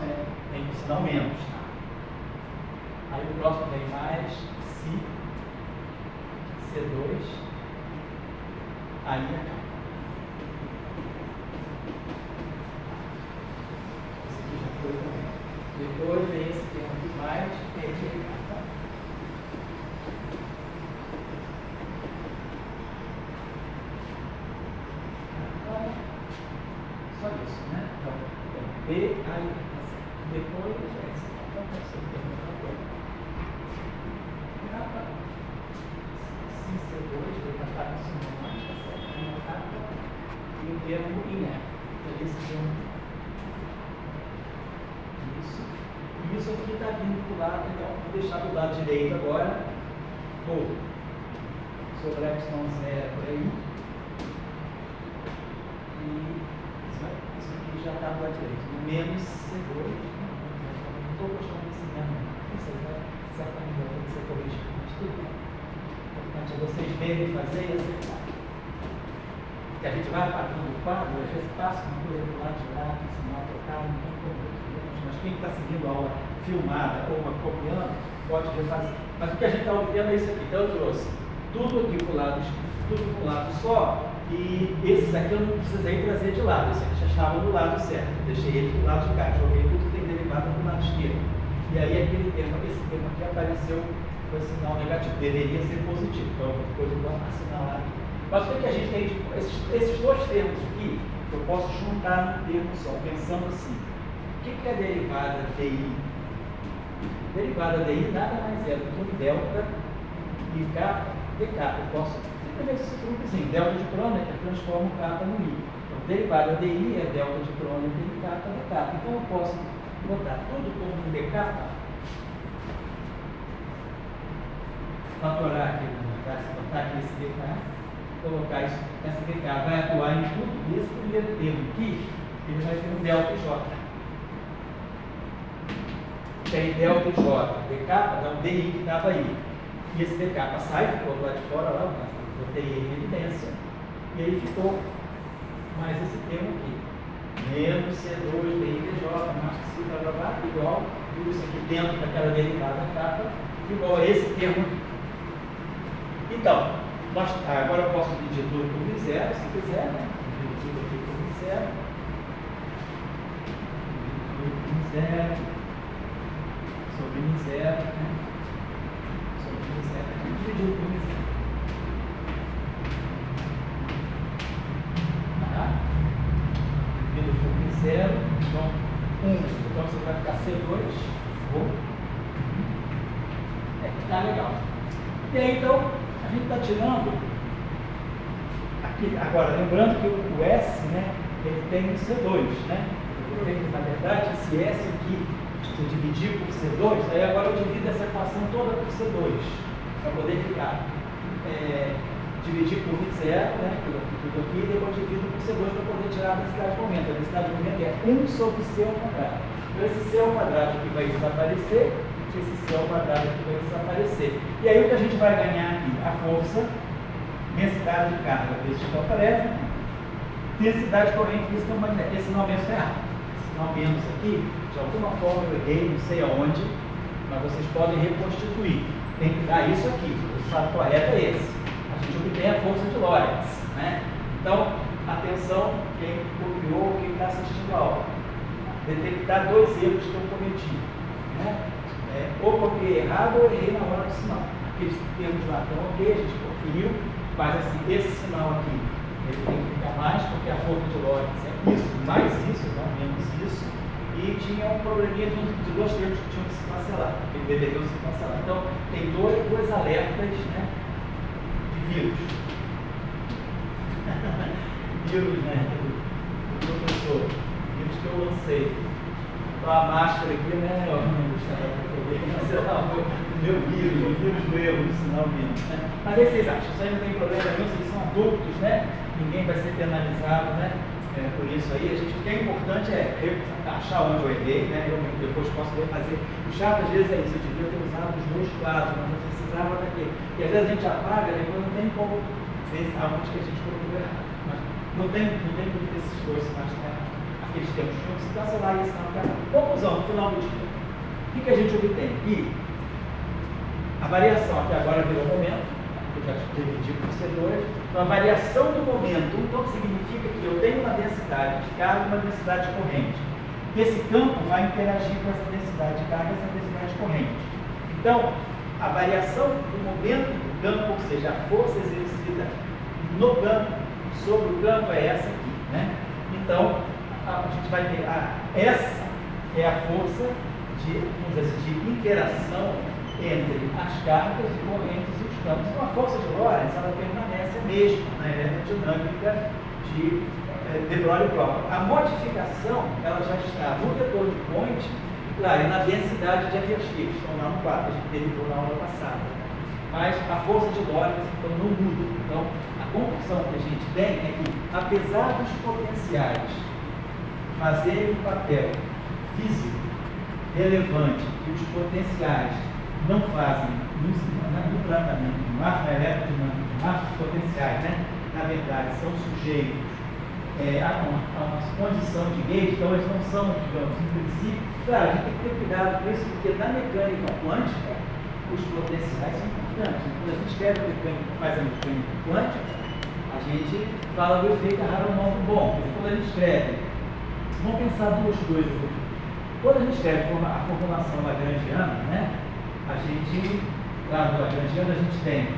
tem um sinal menos. Aí o próximo vem mais Si C2. Aí acaba. Esse aqui já foi também. Depois vem esse termo aqui mais DK. Só isso, né? Então, B, aí, depois, esse então vai ser o termo da coisa. Capa, C2, vai estar com sinal mais, tá certo? Uma capa e o termo INE. Então, esse termo. Isso. E isso aqui está vindo do lado, então, vou deixar do lado direito agora. Vou sobre Y0 por aí. E isso aqui já está do lado direito. Menos C2. Não estou gostando desse mesmo. Isso aí vai certamente vai ter que ser corrigido. Mas tudo bem. O importante é vocês verem, fazer e acertar. Porque a gente vai apagando o quadro, às vezes passa uma coisa do lado de lá, com sinal trocado, não tem problema. Mas quem está seguindo a aula filmada ou copiando, pode refazer. Mas o que a gente está obtendo é isso aqui. Então eu trouxe tudo aqui para o lado, tudo para um lado só. E esses aqui eu não precisei trazer de lado, esse aqui já estava do lado certo. Deixei ele do lado de cá, joguei tudo que tem derivado do lado esquerdo. E aí aquele termo, esse termo aqui apareceu com sinal negativo, deveria ser positivo. Então depois eu vou assinalar aqui. Mas o que a gente tem de esses dois termos aqui, eu posso juntar num termo só, pensando assim. O que é derivada DI? Derivada DI nada mais é do que um delta e K dK. Eu posso simplesmente esse truquezinho, delta de Kronecker transforma o kappa no I. Então, derivada DI é delta de Kronecker e kappa dK. Então, eu posso botar tudo como um dK, fatorar aqui, botar aqui esse dK, colocar isso, essa dK vai atuar em tudo, e esse primeiro termo aqui, ele vai ter um delta J. Tem delta J, dK dá um DI que estava aí. E esse dK sai, ficou lá de fora, lá, botei em evidência, e aí ficou mais esse termo aqui. Menos C2 DI DJ, mais que C, blá, blá, blá, igual, tudo isso aqui dentro daquela derivada kappa, igual a esse termo aqui. Então, agora eu posso dividir tudo por zero, se quiser, né? Dividir tudo aqui por zero. Dividir tudo por zero. Sobre zero, né? Sobre zero. Dividir por zero. Tá? Dividido por zero. Então, 1. Então você vai ficar C2. Tá legal. E aí, então, A gente está tirando aqui, agora, lembrando que o S, né, ele tem um C2, né? Eu tenho, na verdade, esse S aqui, se eu dividir por C2, aí agora eu divido essa equação toda por C2, para poder ficar. Dividir por zero, né, tudo aqui, e depois divido por C2 para poder tirar a densidade de momento. A densidade de momento é 1 sobre C ao quadrado. Então esse C ao quadrado aqui vai desaparecer, esse C ao quadrado aqui vai desaparecer. E aí o que a gente vai ganhar aqui? A força, densidade de carga vezes campo elétrico, densidade de corrente física magnética. Esse não menos é errado. Esse não menos aqui, de alguma forma eu errei, não sei aonde, mas vocês podem reconstituir. Tem que dar isso aqui. O resultado correto é esse. A gente obtém a força de Lorentz, né? Então, atenção, quem copiou, quem está assistindo a aula. Detectar dois erros que eu cometi, né? Ou copiei errado ou errei na hora do sinal. Aqueles termos lá estão ok, a gente conferiu, mas assim, esse sinal aqui, ele tem que ficar mais, porque a força de Lorentz é isso, mais isso, não menos isso, e tinha um probleminha de dois termos que tinham que se cancelar, que deveriam se cancelar. Então, tem dois alertas, né? Vírus. Vírus, né? Do professor. Vírus que eu lancei. Então a máscara aqui, né? Gustavo, para poder cancelar o meu vírus, o vírus do erro, do sinal menos. Né? Mas aí vocês acham? Isso aí não tem problema nenhum, vocês são adultos, né? Ninguém vai ser penalizado, né? Por isso aí, o que é importante é achar onde eu errei, né? Eu depois posso refazer. O chato às vezes é isso, eu devia ter usado os dois quadros, mas não precisava daquele. E às vezes a gente apaga, depois não tem como ver aonde que a gente colocou errado. Mas não tem como ter esses dois, mas aqueles tempos tinham que se cancelar e esse não errado. Conclusão, no final do dia. O que a gente obtém? Que a variação aqui agora virou momento, eu já dividi por C2, então a variação do momento, então significa que eu tenho uma densidade de carga e uma densidade de corrente. Esse campo vai interagir com essa densidade de carga e essa densidade de corrente. Então, a variação do momento do campo, ou seja, a força exercida no campo, sobre o campo, é essa aqui, né? Então, a gente vai ter, essa é a força de interação entre as cargas e correntes e os campos. Então, a força de Lorentz, ela permanece a mesma na eletrodinâmica de de Broglie e Bloch. A modificação, ela já está no vetor de Point, claro, e na densidade de FX, que estão lá no 4, a gente derivou na aula passada. Mas a força de Lorentz, então, não muda. Então, a conclusão que a gente tem é que, apesar dos potenciais fazerem um papel físico relevante que os potenciais não fazem no tratamento de massa eletrodinâmica de massa, os potenciais, né, na verdade, são sujeitos a uma condição de gauge, então eles não são, digamos, em princípio, claro, a gente tem que ter cuidado com isso, porque na mecânica quântica, os potenciais são importantes. Quando a gente escreve a mecânica, faz a mecânica quântica, a gente fala do efeito Aharonov bom. Quando a gente escreve, vamos pensar duas coisas aqui. Quando a gente escreve a formulação lagrangiana, né, a gente, lá no lagrangiano, a gente tem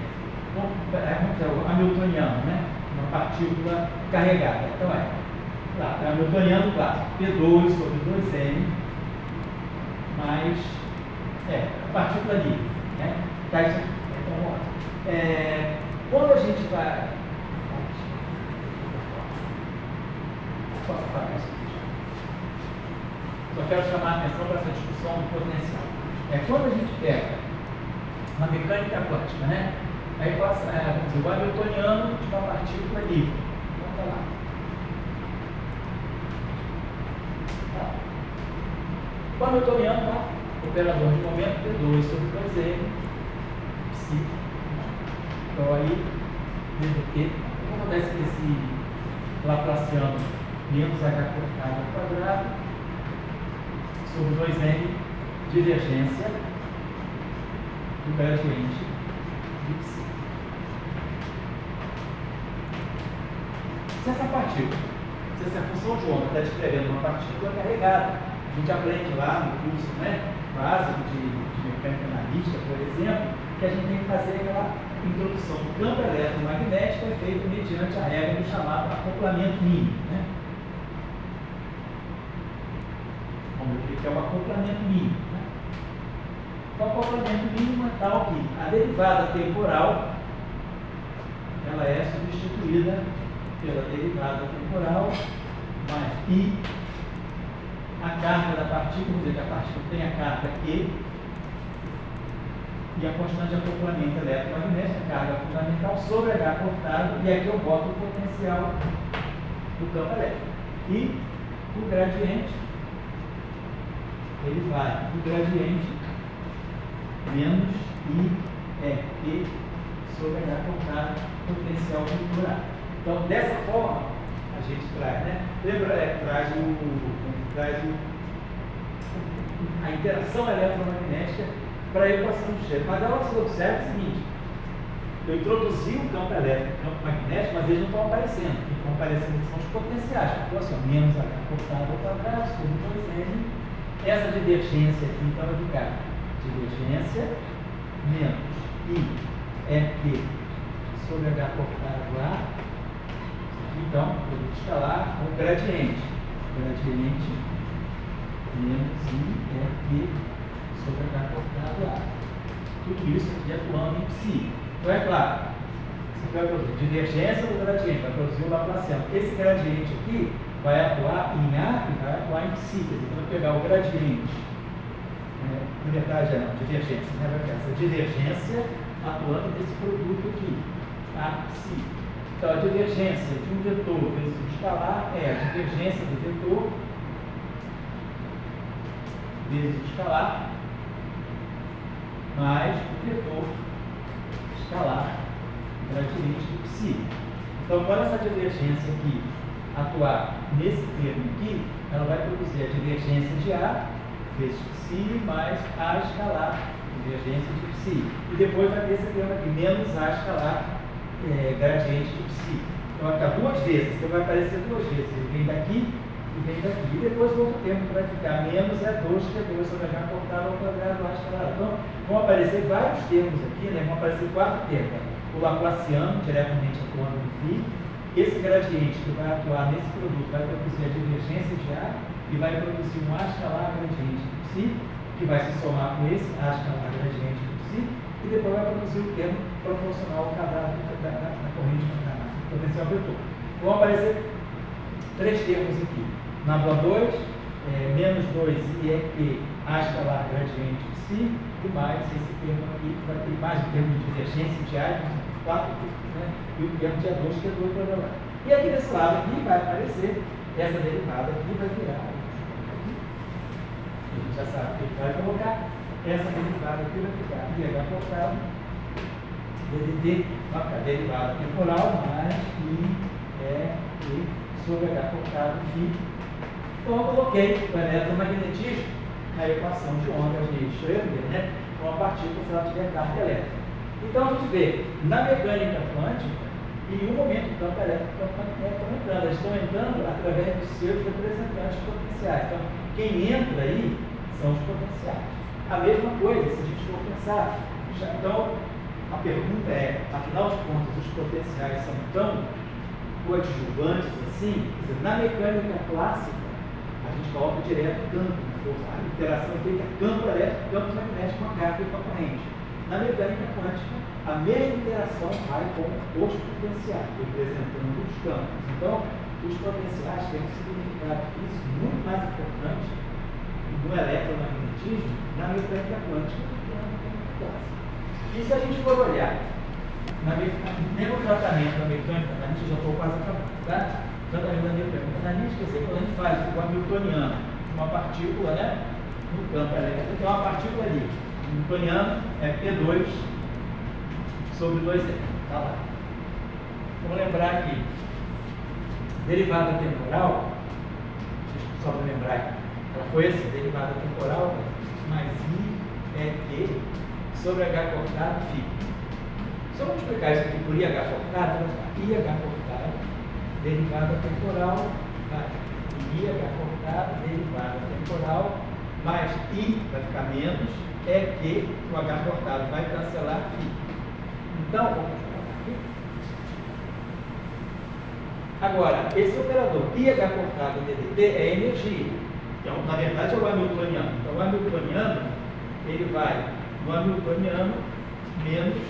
o hamiltoniano, né, uma partícula carregada. Então lá, é hamiltoniano clássico, P2 sobre 2M mais a partícula livre, né? Tá, isso, então, quando a gente vai... Posso apagar isso aqui? Só quero chamar a atenção para essa discussão do potencial. Quando a gente pega uma mecânica quântica, né? Aí passa, vamos dizer, o hamiltoniano de uma partícula livre. Então tá lá. O hamiltoniano está operador de momento P2 sobre 2M, psi. Então aí, DDT, como acontece esse laplaciano menos h cortado ao quadrado sobre 2M, divergência do gradiente de psi. Se essa partícula, se essa função de onda está descrevendo uma partícula carregada, a gente aprende lá no curso, né, básico de mecânica analítica, por exemplo, que a gente tem que fazer aquela introdução do campo eletromagnético é feito mediante a regra do chamado acoplamento mínimo, né? Vamos ver o que é o acoplamento mínimo, né? O acoplamento mínimo é tal que a derivada temporal ela é substituída pela derivada temporal mais I, a carga da partícula, vamos dizer que a partícula tem a carga Q, e a constante de acoplamento eletromagnético, a carga fundamental, sobre H cortado, e aqui eu boto o potencial do campo elétrico. E o gradiente, ele vai do gradiente menos IEQ sobre H cortado, potencial vinculado. Então, dessa forma, a gente traz, né? Lembra, a interação eletromagnética para a equação de Schrödinger. Mas ela se observa o seguinte: eu introduzi o campo elétrico, o campo magnético, mas eles não estão aparecendo. O que estão aparecendo são os potenciais. Então, assim, menos H cortado ao quadrado sobre 2N. Essa divergência aqui, então, vai ficar divergência menos I é Q sobre H cortado A. Então, produto escalar com gradiente. Gradiente menos I é Q sobre H cortado A. Tudo isso aqui atuando em psi. Então, é claro, você vai produzir divergência do gradiente, vai produzir o Laplaciano. Esse gradiente aqui vai atuar em A e vai atuar em psi. Então, vai pegar o gradiente, na verdade, não, divergência, né? Vai pegar essa divergência atuando nesse produto aqui, A, psi. Então, a divergência de um vetor vezes um escalar é a divergência do vetor vezes o escalar mais o vetor escalar gradiente do psi. Então, quando essa divergência aqui atuar nesse termo aqui, ela vai produzir a divergência de A vezes psi mais A escalar, divergência de psi. E depois vai ter esse termo aqui, menos A escalar, gradiente de psi. Então, vai ficar duas vezes, então vai aparecer duas vezes. Ele vem daqui e vem daqui. E depois o outro termo que vai ficar menos é 2, que é 2 sobre H cortado ao quadrado A escalar. Então, vão aparecer vários termos aqui, né? Vão aparecer quatro termos. O Laplaciano, diretamente atuando no φ. Esse gradiente que vai atuar nesse produto vai produzir a divergência de A e vai produzir um A escalar gradiente de psi, que vai se somar com esse A escalar gradiente de psi, e depois vai produzir o termo proporcional ao quadrado da corrente potencial vetor. Vão aparecer três termos aqui. Na blá 2, menos 2 IEQ A escalar gradiente de psi, e mais esse termo aqui, que vai ter mais o termo de divergência de A, 4, né? E o termo de A2, que é 2 para lá. E aqui desse lado aqui vai aparecer essa derivada aqui, vai virar. A gente já sabe que ele vai colocar. Essa derivada aqui vai ficar IH cortado, DDT, vai ficar derivada temporal, mais IE sobre H cortado φ. Então eu coloquei o eletromagnetismo na equação de ondas de Schrödinger, né, com a partícula se ela tiver carga elétrica. Então a gente vê, na mecânica quântica, em um momento o campo elétrico e o campo magnético estão entrando. Eles estão entrando através dos seus representantes potenciais. Então, quem entra aí são os potenciais. A mesma coisa, se a gente for pensar. Então, a pergunta é, afinal de contas, os potenciais são tão coadjuvantes assim? Quer dizer, na mecânica clássica, a gente coloca direto o campo, a interação é feita campo elétrico, campo magnético, uma carga e uma corrente. Na mecânica quântica, a mesma interação vai com os potenciais, representando os campos. Então, os potenciais têm um significado físico muito mais importante no eletromagnetismo na mecânica quântica do que na mecânica clássica. E se a gente for olhar, mesmo tratamento da mecânica analítica, já estou quase acabando, tá? Tratamento da mecânica analítica, quer dizer, quando a gente faz o hamiltoniano, uma partícula, né, no campo elétrico, então uma partícula ali, o hamiltoniano é P2 sobre 2N, tá lá. Vamos lembrar aqui, derivada temporal, só para lembrar, ela foi assim, derivada temporal, mais I é Q sobre H cortado φ. Se eu multiplicar isso aqui por IH cortado, IH cortado, derivada temporal, IH cortado, derivada temporal, mais I vai ficar menos, é que o H cortado vai cancelar φ. Então, vamos colocar aqui. Agora, esse operador IH cortado DDT é energia. Então, na verdade, é o hamiltoniano. Então, o hamiltoniano, ele vai no hamiltoniano menos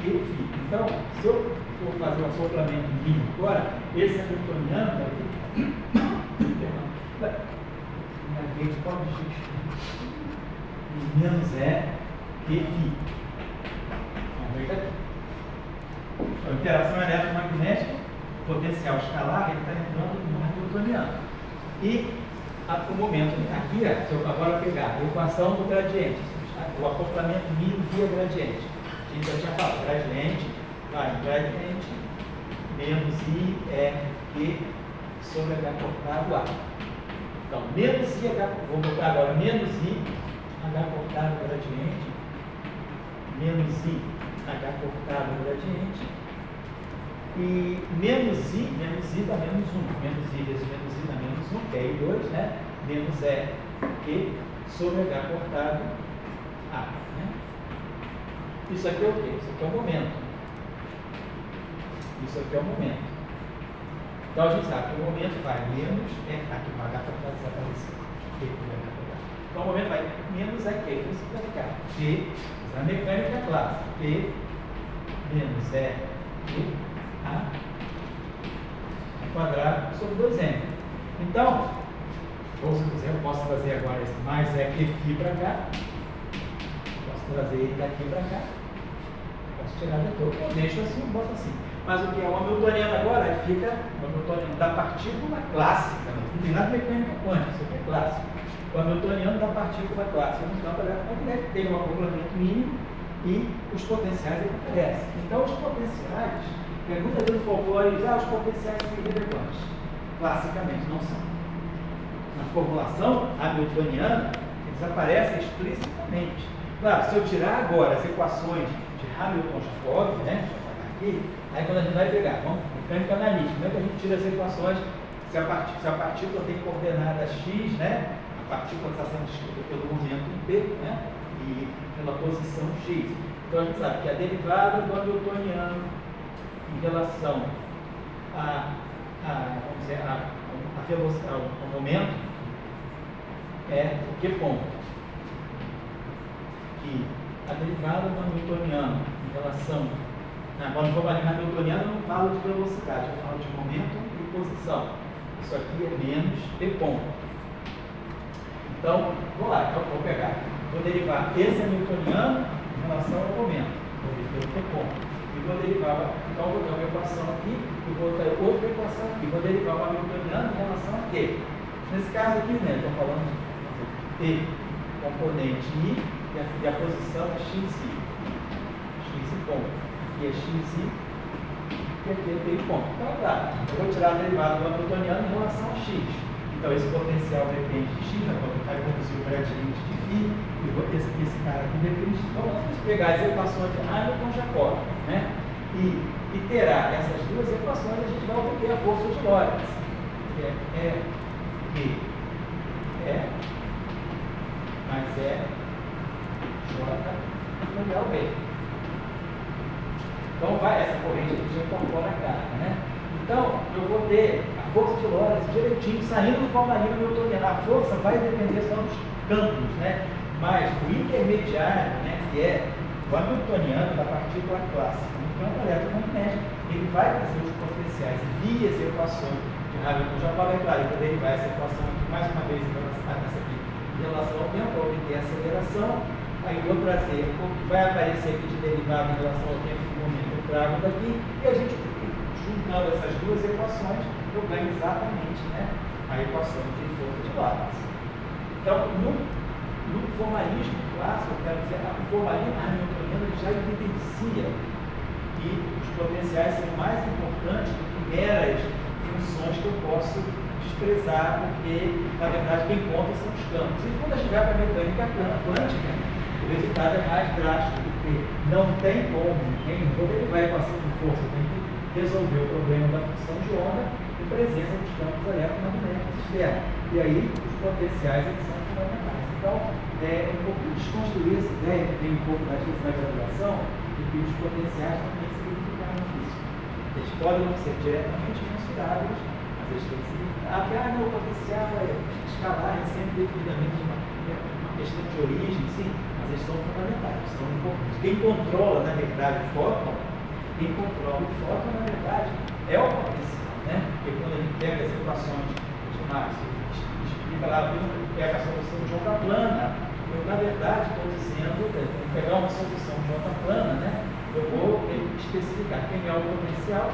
QΦi. Então, se eu for fazer um acoplamento mínimo agora, esse hamiltoniano vai ter menos é QFi. Vamos ver aqui. A interação eletromagnética, potencial escalar, ele está entrando no hamiltoniano. E o momento aqui, se eu agora pegar a equação do gradiente, o acoplamento mínimo via gradiente. A gente já tinha falado, gradiente vai gradiente menos IRQ sobre H cortado A. Então, menos IH, vou botar agora menos IH cortado gradiente, menos IH cortado gradiente, e menos I dá menos 1, menos I vezes menos I dá menos 1, que é I2, né? Menos EQ sobre H cortado A. Né? Isso aqui é o quê? Isso aqui é o momento. Isso aqui é o momento. Então a gente sabe que o momento vai menos aqui o H cortado desapareceu. Então o momento vai menos EQ, então isso vai ficar P, na mecânica clássica, P menos EQ A quadrado sobre 2m. Então, ou se quiser, eu posso trazer agora esse mais EQFi para cá. Posso trazer ele daqui para cá. Posso tirar depois. Eu deixo assim, eu boto assim. Mas o que é o hamiltoniano agora? Ele fica o hamiltoniano da partícula clássica. Não tem nada de mecânica quântica, isso aqui é clássico. O hamiltoniano da partícula clássica no campo eletromagnético tem um acoplamento mínimo e os potenciais aparecem. Então, os potenciais, muitas vezes no folclore diz, os potenciais são irrelevantes. Classicamente, não são. Na formulação hamiltoniana, eles aparecem explicitamente. Claro, se eu tirar agora as equações de Hamilton-Jacobi, né, deixa eu apagar aqui, aí quando a gente vai pegar, vamos, mecânica analítica, como é que a gente tira as equações se a partícula tem coordenada x, né, a partícula está sendo descrita pelo momento em P, né, e pela posição x. Então a gente sabe que a derivada do hamiltoniano em relação vamos dizer, a velocidade, ao momento, é o que ponto? Que a derivada do hamiltoniano em relação. Quando for falar em hamiltoniano, eu não falo de velocidade, eu falo de momento e posição. Isso aqui é menos P ponto. Então, vou lá, então vou pegar. Vou derivar esse hamiltoniano em relação ao momento. Vou derivar P ponto. E vou derivar, então vou ter uma equação aqui, e vou ter outra equação aqui. Vou derivar o hamiltoniano em relação a quê? Nesse caso aqui, né, estou falando de T componente I e a posição é XI. XI ponto. Aqui é XI e aqui é T ponto. Então, tá, eu vou tirar a derivada do hamiltoniano em relação a X. Então, esse potencial depende de X, vai conduzir o gradiente de φ, e esse cara aqui depende de. Então, vamos pegar as equações de Hamilton-Jacobi, né? E iterar essas duas equações, a gente vai obter a força de Lorentz, que é mais J igual a B. Então, essa corrente aqui já incorpora a carga, né? Então, eu vou ter a força de Lorentz direitinho, saindo do formalino newtoniano. A força vai depender só dos campos, né? Mas o intermediário, né, que é o hamiltoniano da partícula clássica, no campo eletromagnético, ele vai trazer os potenciais via as equações de Hamilton-Jacobi. É claro, eu vou derivar essa equação aqui mais uma vez em relação ao tempo, para obter a aceleração. Aí vou trazer o que vai aparecer aqui de derivada em relação ao tempo e momento, eu trago daqui, e a gente, juntando essas duas equações, eu ganho exatamente, né, a equação de força de Lorentz. Então, no formalismo clássico, eu quero dizer, o formalismo hamiltoniano já evidencia que os potenciais são mais importantes do que meras funções que eu posso desprezar, porque, na verdade, quem conta são os campos. E quando a gente vai para a mecânica quântica, o resultado é mais drástico, porque não tem como, quem for derivar a equação de força, tem que resolver o problema da função de onda em presença dos campos eletromagnéticos externos. E aí, os potenciais eles são fundamentais. Então, é um pouco desconstruir essa ideia, que tem um pouco da graduação, de que os potenciais também significaram isso. Eles podem não ser diretamente mensuráveis, mas eles têm que significar. Não, o potencial é escalar é sempre devidamente uma questão de origem, sim, mas eles são fundamentais, são importantes. Quem controla, na verdade, o fóton, na verdade, é o potencial, né? Porque quando a gente pega as equações de Max, explica lá, pega a solução de onda plana, eu, na verdade, estou dizendo, vou pegar uma solução de onda plana, né? Eu vou especificar quem é o potencial,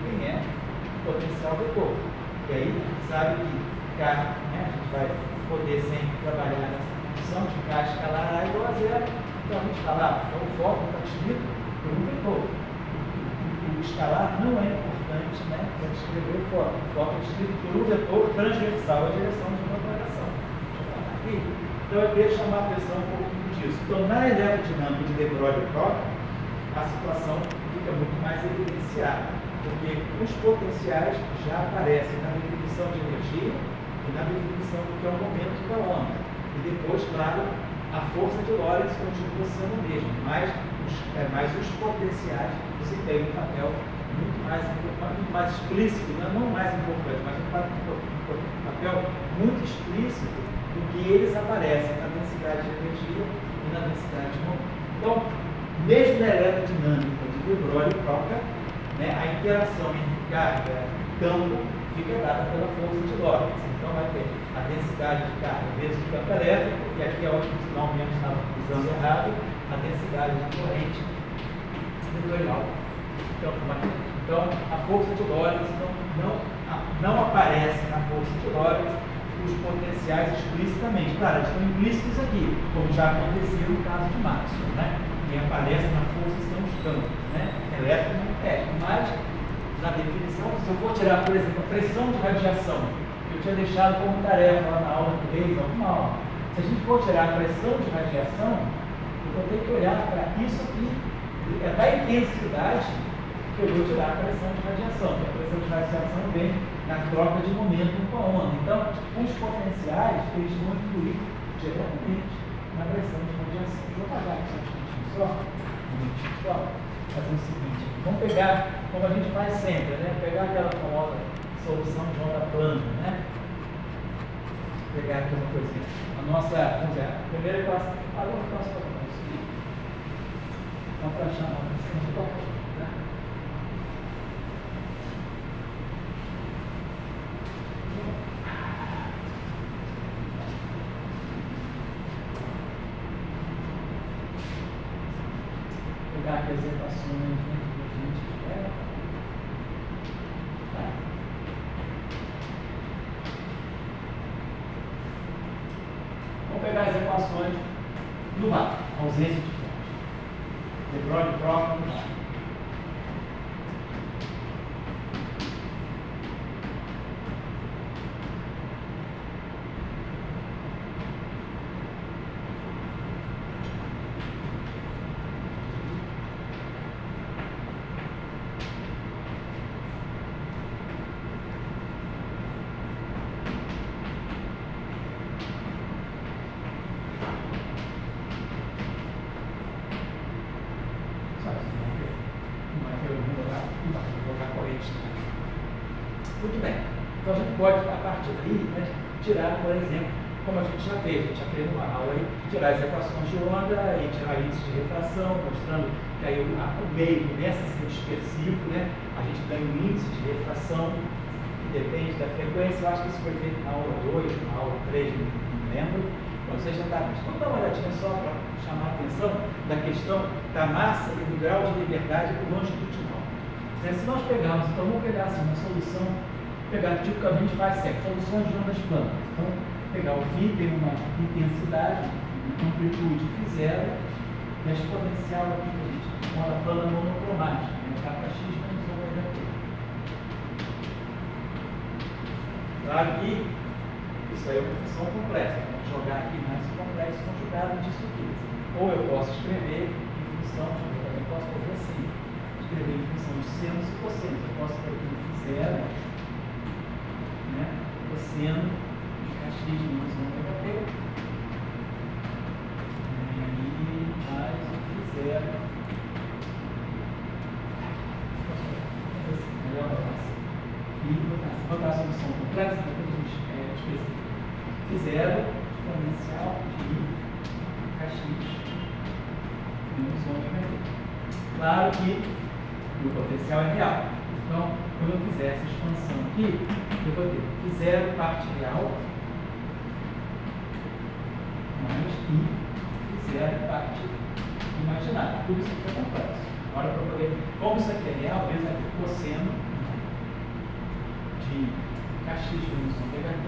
quem é o potencial do corpo. E aí, sabe que K, né, a gente vai poder sempre trabalhar nessa condição de K escalar A igual a zero. Então a gente fala, então o foco está escrito por um vetor. O escalar não é importante, né, para descrever o foco. O foco é escrito por um vetor transversal à direção de uma operação. Então eu queria chamar a atenção um pouquinho disso. Então, na eletrodinâmica de de Broglie-Kroc, a situação fica muito mais evidenciada, porque os potenciais já aparecem na definição de energia e na definição do que é o momento da onda. E depois, claro, a força de Lorentz continua sendo a mesma, mas os potenciais desempenham um papel muito mais explícito, não mais importante, mas um papel muito explícito do que eles aparecem na densidade de energia e na densidade de momento. Então, mesmo na eletrodinâmica de de Broglie-Kroc, né, a interação entre carga e campo fica dada pela força de Lorentz. Então vai ter a densidade de carga vezes o campo elétrico, e aqui é onde o finalmente estava usando errado, a densidade de corrente vetorial. Então a força de Lorentz não aparece na força de Lorentz os potenciais explicitamente. Claro, eles estão implícitos aqui, como já aconteceu no caso de Maxwell, né? Quem aparece na força são os campos, né? Elétrico e magnético. Mas, na definição, se eu for tirar, por exemplo, a pressão de radiação, que eu tinha deixado como tarefa lá na aula 3, alguma aula, se a gente for tirar a pressão de radiação, eu vou ter que olhar para isso aqui, é da intensidade que eu vou tirar a pressão de radiação, porque a pressão de radiação vem na troca de momento com a onda. Então, os potenciais, eles vão influir diretamente na pressão de radiação. Vou apagar aqui só um minutinho só, fazer o seguinte, vamos pegar, como a gente faz sempre, né? Pegar aquela famosa solução de onda plana, né? Vou pegar aqui uma coisinha. A nossa, vamos dizer, a primeira equação, agora eu posso fazer isso. Então, para achar uma questão de toque, né? Pegar aqui as equações dentro do que a gente tiver. Tá. Vamos pegar as equações do vácuo, ausência de fonte. De Broglie-Kroc no vácuo. Muito bem. Então a gente pode, a partir daí, né, tirar, por exemplo, como a gente já fez uma aula aí, tirar as equações de onda e tirar índice de refração, mostrando que aí o meio começa a ser dispersivo, né? A gente ganha um índice de refração que depende da frequência. Eu acho que isso foi feito na aula 2, na aula 3, não lembro. Então vocês já está visto. Vamos dar uma olhadinha só para chamar a atenção da questão da massa e do grau de liberdade longitudinal. Se nós pegarmos, então vamos pegar assim, uma solução, pegar tipo que a gente faz sempre, soluções de ondas planas. Então, pegar o φ tem uma intensidade, uma amplitude φ0, e a exponencial aqui que a gente onda plana monocromática, né? K x menos ômega t. Claro que isso aí é uma função complexa, vamos jogar aqui mais complexo conjugado disso aqui. Ou eu posso escrever em função de, eu também posso fazer assim, escrever em função de senos e cossenos. Eu posso ter aqui φ0, né? Cosseno de Kx menos ômega t, e mais o φ0. Melhor botar assim. E botar a solução complexa, depois a gente especifica. Φ0 exponencial de kx menos ômega t. Claro que o potencial é real. Então, quando eu fizer essa expansão aqui, eu vou ter Φ0 parte real mais I Φ0 parte imaginária. Tudo isso aqui é complexo. Agora, para poder, como isso aqui é real, pensa aqui, cosseno de kx menos ômega t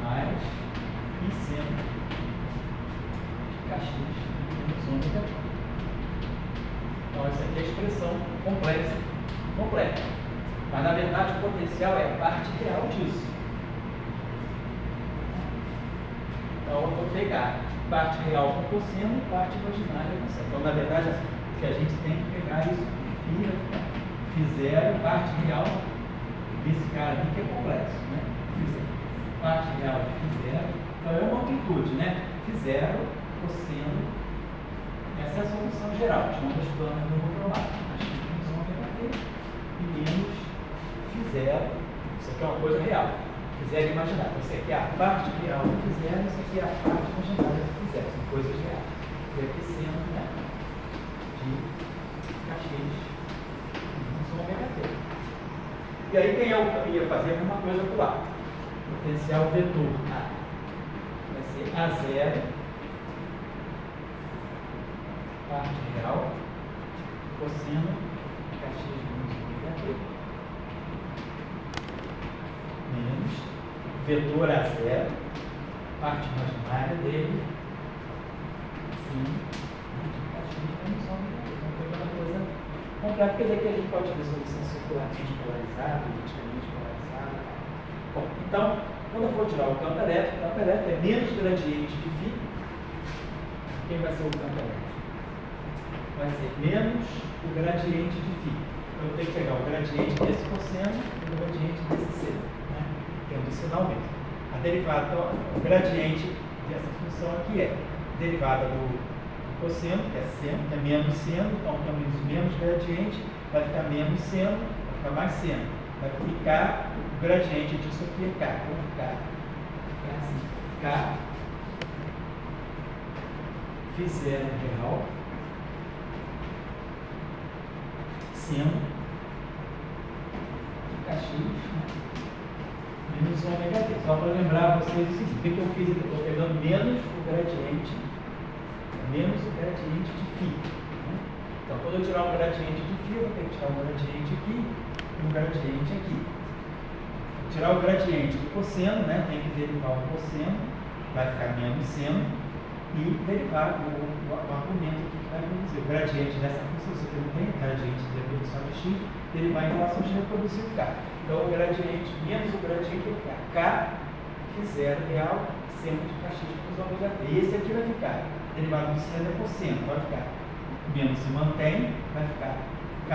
mais I seno de kx menos ômega t. Então, essa aqui é a expressão complexa, completa. Mas, na verdade, o potencial é a parte real disso. Então, eu vou pegar parte real com cosseno e parte imaginária com seno. Então, na verdade, o que a gente tem que pegar isso Φ0, parte real desse cara aqui que é complexo, né? Φ0, parte real de Φ0. Então, é uma amplitude, né? Φ0, cosseno. Essa é a solução geral, de ondas planas do monocromático. Acho que menos ômega t e menos Φ0. Isso aqui é uma coisa real. Φ0 imaginário. Isso aqui é a parte real do Φ0, isso aqui é a parte imaginária do Φ0. São coisas reais. E aqui sendo, né, de kx menos ômega t. E aí quem ia fazer a mesma coisa para o lado? Potencial vetor A vai ser A0 parte real cosseno de kx menos ômega t menos vetor A0, parte imaginária dele, sim, kx menos ômega t. Então, foi uma coisa completa, porque daqui a gente pode ver solução circularmente polarizada, politicamente polarizada. Bom, então, quando eu for tirar o campo elétrico é menos gradiente de φ. Quem vai ser o campo elétrico? Vai ser menos o gradiente de φ. Então, eu tenho que pegar o gradiente desse cosseno e o gradiente desse seno, né? Tendo o sinal mesmo. A derivada, então, o gradiente dessa função aqui é derivada do cosseno, que é seno, que é menos seno, então temos menos gradiente, vai ficar menos seno, vai ficar mais seno. Vai ficar o gradiente disso aqui é K. Então, K é assim, K Φ0 real seno de kx, né, menos ômega t. Só para lembrar vocês o seguinte, o que eu fiz aqui? Eu estou pegando menos o gradiente de φ. Né? Então, quando eu tirar o gradiente de φ, eu vou ter que tirar o gradiente aqui e o gradiente aqui. Vou tirar o gradiente do cosseno, né? Tem que derivar o cosseno, vai ficar menos seno, e derivar o argumento aqui que vai produzir. O gradiente dessa função, você não tem gradiente de reprodução de x, derivar em relação de reproduzir o k. Então, o gradiente menos o gradiente vai ficar k Φ0 real seno de kx menos ômega t. E esse aqui vai ficar derivado do seno é cosseno, vai ficar menos se mantém, vai ficar k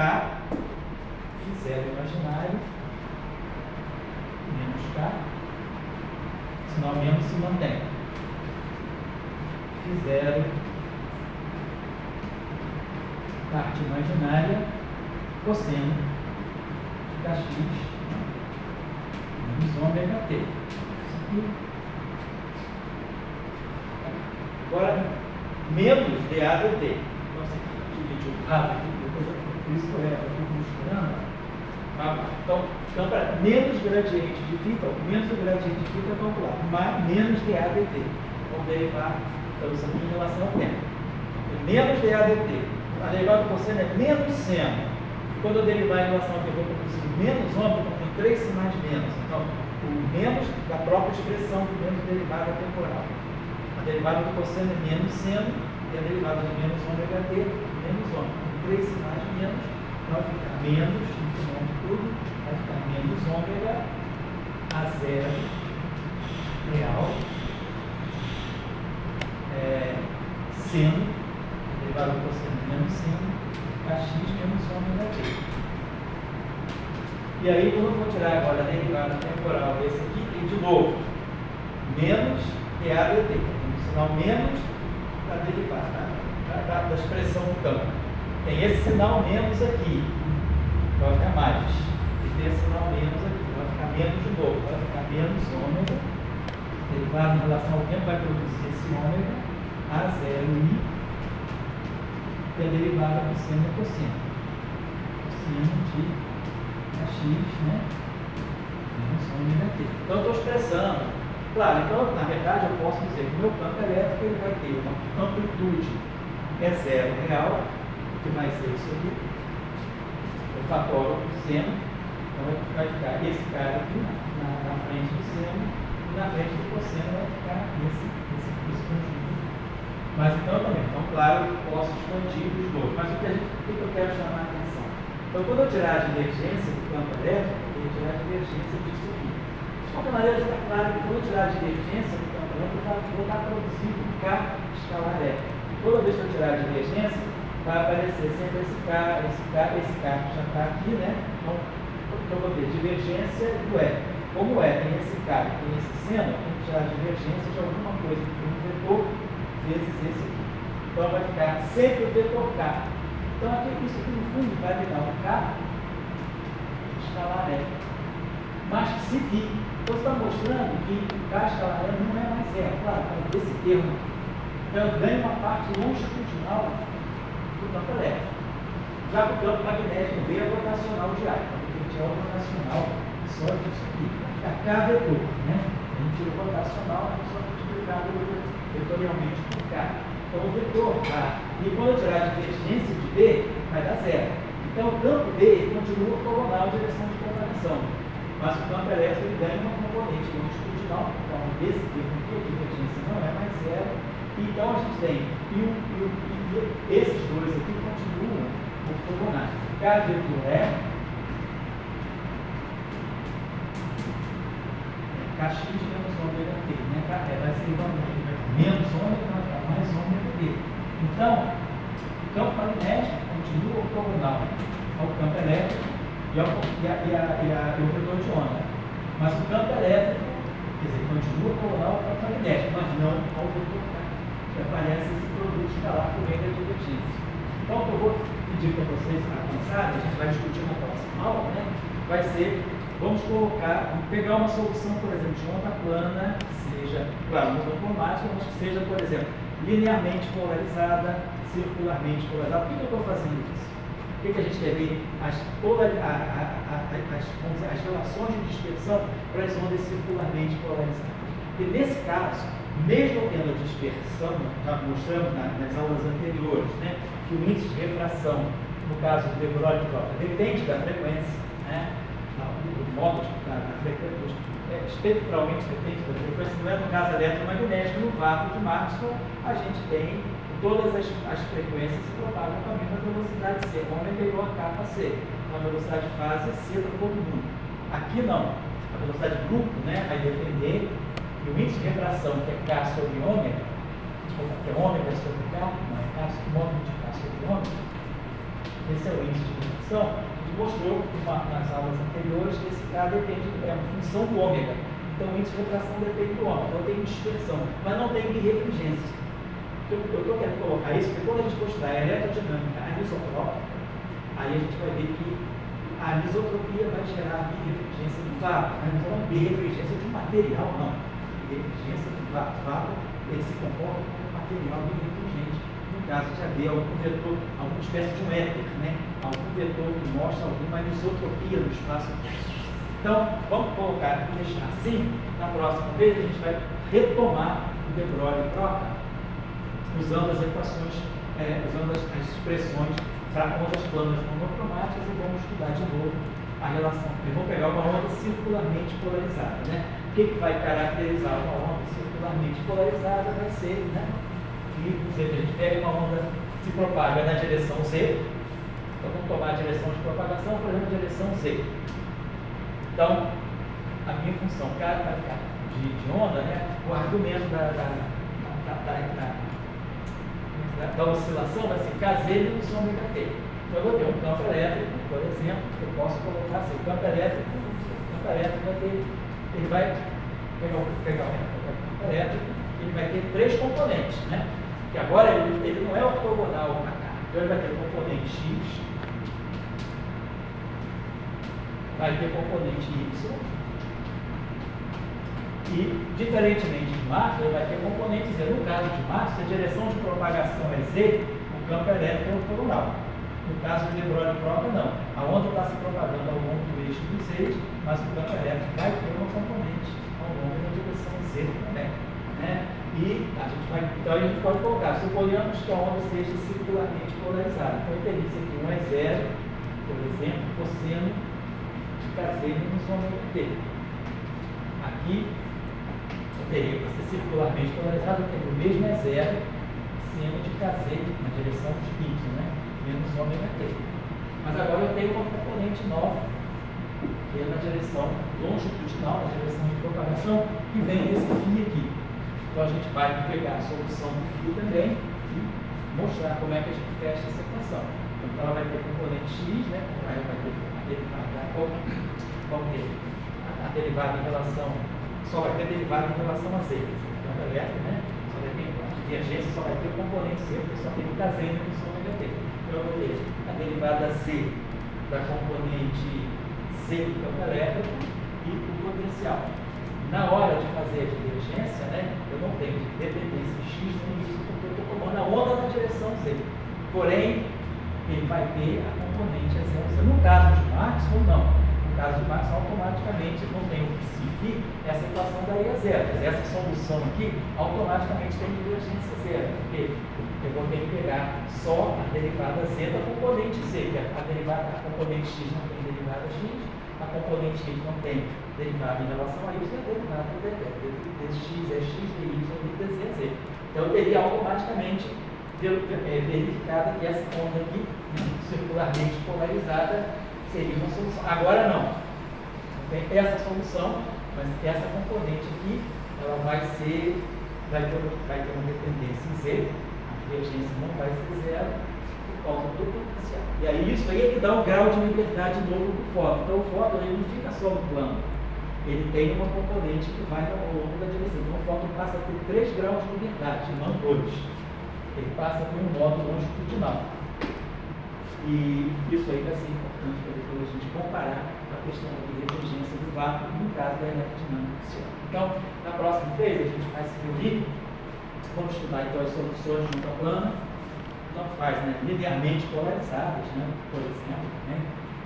Φ0 imaginário menos k, sinal menos se mantém. Φ0 parte imaginária cosseno de kx menos ômega t. Agora, menos dA dt. Então, você dividiu o rabo aqui, por isso que eu fico misturando. Então, para menos gradiente de φ, então, menos o gradiente de φ é calcular, mais menos dA dt. Vamos derivar, então, isso aqui em relação ao tempo. Menos dA dt. A derivada do cosseno é menos seno. Quando eu derivar em relação ao tempo, eu vou produzir menos ômega, então tem 3 sinais menos. Então, o menos da própria expressão do menos derivada temporal. A derivada do cosseno é menos seno e a derivada de menos ômega t, menos ômega. Com 3 sinais menos, vai ficar menos, no final de tudo, vai ficar menos ômega a zero real seno, derivada do cosseno menos seno, kx menos ômega t. E aí, quando eu vou tirar agora a derivada temporal desse aqui, tem de novo menos dA dt. Tem o sinal menos da derivada, da expressão do campo. Tem esse sinal menos aqui. vai ficar mais. E tem esse sinal menos aqui, vai ficar menos de novo, vai ficar menos ômega. Derivado em relação ao tempo vai produzir esse ômega a 0i, que é a derivada do seno e cosseno. Cosseno de x, né? Menos ômega t. Então eu estou expressando. Claro, então na verdade eu posso dizer que o meu campo elétrico ele vai ter uma amplitude é zero real, que vai ser isso aqui. Eu fatoro o seno, então vai ficar esse cara aqui na frente do seno, e na frente do cosseno vai ficar esse conjunto. Mas então também, então claro, eu posso expandir os dois. Mas o que eu quero chamar a atenção? Então quando eu tirar a divergência do campo elétrico, eu vou tirar a divergência disso aqui. De qualquer maneira, está claro que quando eu tirar a divergência do campo elétrico, eu vou estar produzindo um K escalar elétrico. Toda vez que eu tirar a divergência, vai aparecer sempre esse K que já está aqui, né? Então, eu vou ter divergência do E. Como o E tem esse K e tem esse seno, eu tenho que tirar a divergência de alguma coisa, que tem um vetor vezes esse aqui. Então vai ficar sempre o vetor K. Então aqui, isso aqui no fundo vai me dar um K escalar E. Mas que se vir, então você está mostrando que o K escalar E não é mais zero, claro, mas esse termo. Então eu ganho uma parte longitudinal do campo elétrico. Já que o campo magnético veio a rotacional de ar. Então a gente é o rotacional só disso aqui. Vai ficar K vetor, né? A gente tira o rotacional, a gente só multiplicado vetorialmente por K. Então o vetor K. E quando eu tirar a divergência de B, vai dar zero. Então o campo B continua ortogonal em direção de propagação. Mas o campo elétrico ele ganha uma componente longitudinal. Então esse termo aqui, a divergência não é mais zero. Então a gente tem, esses dois aqui continuam ortogonais. K vetor é Kx menos ômega t, né? Vai ser igual a menos ômega, vai ficar mais ômega t. Então, o campo magnético continua ortogonal ao campo elétrico e ao vetor de onda. Mas o campo elétrico, quer dizer, continua ortogonal ao campo magnético, mas não ao vetor K. Aparece esse produto escalar por meio da divergência. Então, o que eu vou pedir para vocês avançarem, a gente vai discutir na próxima aula, né? Vai ser, vamos pegar uma solução, por exemplo, de onda plana, seja, claro, não cromática, mas que seja, por exemplo, linearmente polarizada, circularmente polarizada. Por que eu estou fazendo isso? O que a gente quer ver? As relações de dispersão para as ondas circularmente polarizadas. E nesse caso, mesmo tendo a dispersão, já mostramos nas aulas anteriores, né, que o índice de refração, no caso do de Broglie e Proca, depende da frequência, né, do modo da frequência, espectralmente depende da frequência, não é no caso eletromagnético, no vácuo de Maxwell, a gente tem todas as frequências se propagam com a mesma velocidade C, ômega igual a K C, uma velocidade de fase C para todo mundo. Aqui não, a velocidade de grupo, né, vai depender. E o índice de refração, que é K sobre ômega, que é ômega sobre K, não é K, módulo de K sobre ômega, esse é o índice de refração. A gente mostrou nas aulas anteriores que esse K depende, é uma função do ômega. Então o índice de refração depende do ômega. Então tem dispersão, mas não tem birrefringência. Eu estou querendo colocar isso porque quando a gente for estudar a eletrodinâmica anisotrópica, aí a gente vai ver que a anisotropia vai gerar a birrefringência do vácuo. Não é birrefringência de material, não. Birrefringência do vácuo, ele se comporta como material birrefringente. No caso de haver algum vetor, alguma espécie de um éter, né? Algum vetor que mostra alguma anisotropia no espaço. Então, vamos colocar e deixar assim. Na próxima vez a gente vai retomar o de Broglie e Proca, usando as equações, usando as expressões para ondas planas monocromáticas e vamos estudar de novo a relação. Eu vou pegar uma onda circularmente polarizada, né? O que vai caracterizar uma onda circularmente polarizada vai ser, né? Que a gente pega uma onda que se propaga na direção Z, então vamos tomar a direção de propagação, por exemplo, a direção Z. Então, a minha função K vai ficar de onda, né? O argumento da oscilação vai ser Kz menos ômega t. Então eu vou ter um campo elétrico, por exemplo, que eu posso colocar assim, o campo elétrico vai ter, ele vai pegar o campo elétrico, ele vai ter três componentes, né? Que agora ele não é ortogonal a K. Então ele vai ter o componente X, vai ter componente y, e, diferentemente de Marx, ele vai ter componente z. No caso de Marx, se a direção de propagação é z, o campo elétrico é ortogonal. No caso de De Broglie e Proctor, não. A onda está se propagando ao longo do eixo do z, mas o campo elétrico vai ter uma componente ao longo da direção z também. Né? E a gente vai, então a gente pode colocar, suponhamos que a onda seja circularmente polarizada. Então eu teria isso aqui, 1 é 0, por exemplo, cosseno de kz menos ômega t. Aqui eu teria que ser circularmente polarizado, eu tenho o mesmo é 0, seno de kz na direção de y, né? Menos ômega t. Mas agora eu tenho uma componente nova, que é na direção longitudinal, na direção de propagação, que vem desse φ aqui. Então a gente vai pegar a solução do φ também e mostrar como é que a gente fecha essa equação. Então ela vai ter componente x, né? Aí vai ter a derivada, a derivada em relação, só vai ter derivada em relação a z. Então a elétrica, né? Só vai ter a divergência, só vai ter o componente z, porque só tem o kz e o ômega t. Então eu vou ter a derivada z da componente z do campo elétrico e o potencial. Na hora de fazer a divergência, né, eu não tenho dependência x nem y, porque eu estou tomando a onda na direção z. Porém, ele vai ter a componente a 0. No caso de Marx, ou não. No caso de Marx, automaticamente não tem o psi, essa equação daí é zero. Mas essa solução aqui, automaticamente tem divergência zero. Porque eu vou ter que pegar só a derivada z da componente z, que a componente x não tem derivada x, a componente y não tem derivada em relação a y, e a derivada dx é x, dy, dz é z. Então eu teria automaticamente verificado que essa onda aqui, circularmente polarizada, seria uma solução. Agora não. Tem essa solução, mas essa componente aqui, ela vai ter uma dependência em z, a divergência não vai ser zero, por causa do potencial. E aí isso aí é que dá um grau de liberdade novo do fóton. Então o fóton ele não fica só no plano. Ele tem uma componente que vai ao longo da direção. Então o fóton passa a ter 3 graus de liberdade, não 2. Ele passa por um modo longitudinal. E isso aí vai ser importante para depois a gente comparar a questão de divergência do vácuo no caso da eletrodinâmica axial. Então, na próxima vez a gente vai se reunir, vamos estudar então as soluções de onda plana, não faz, né, linearmente polarizadas, né, por exemplo, né,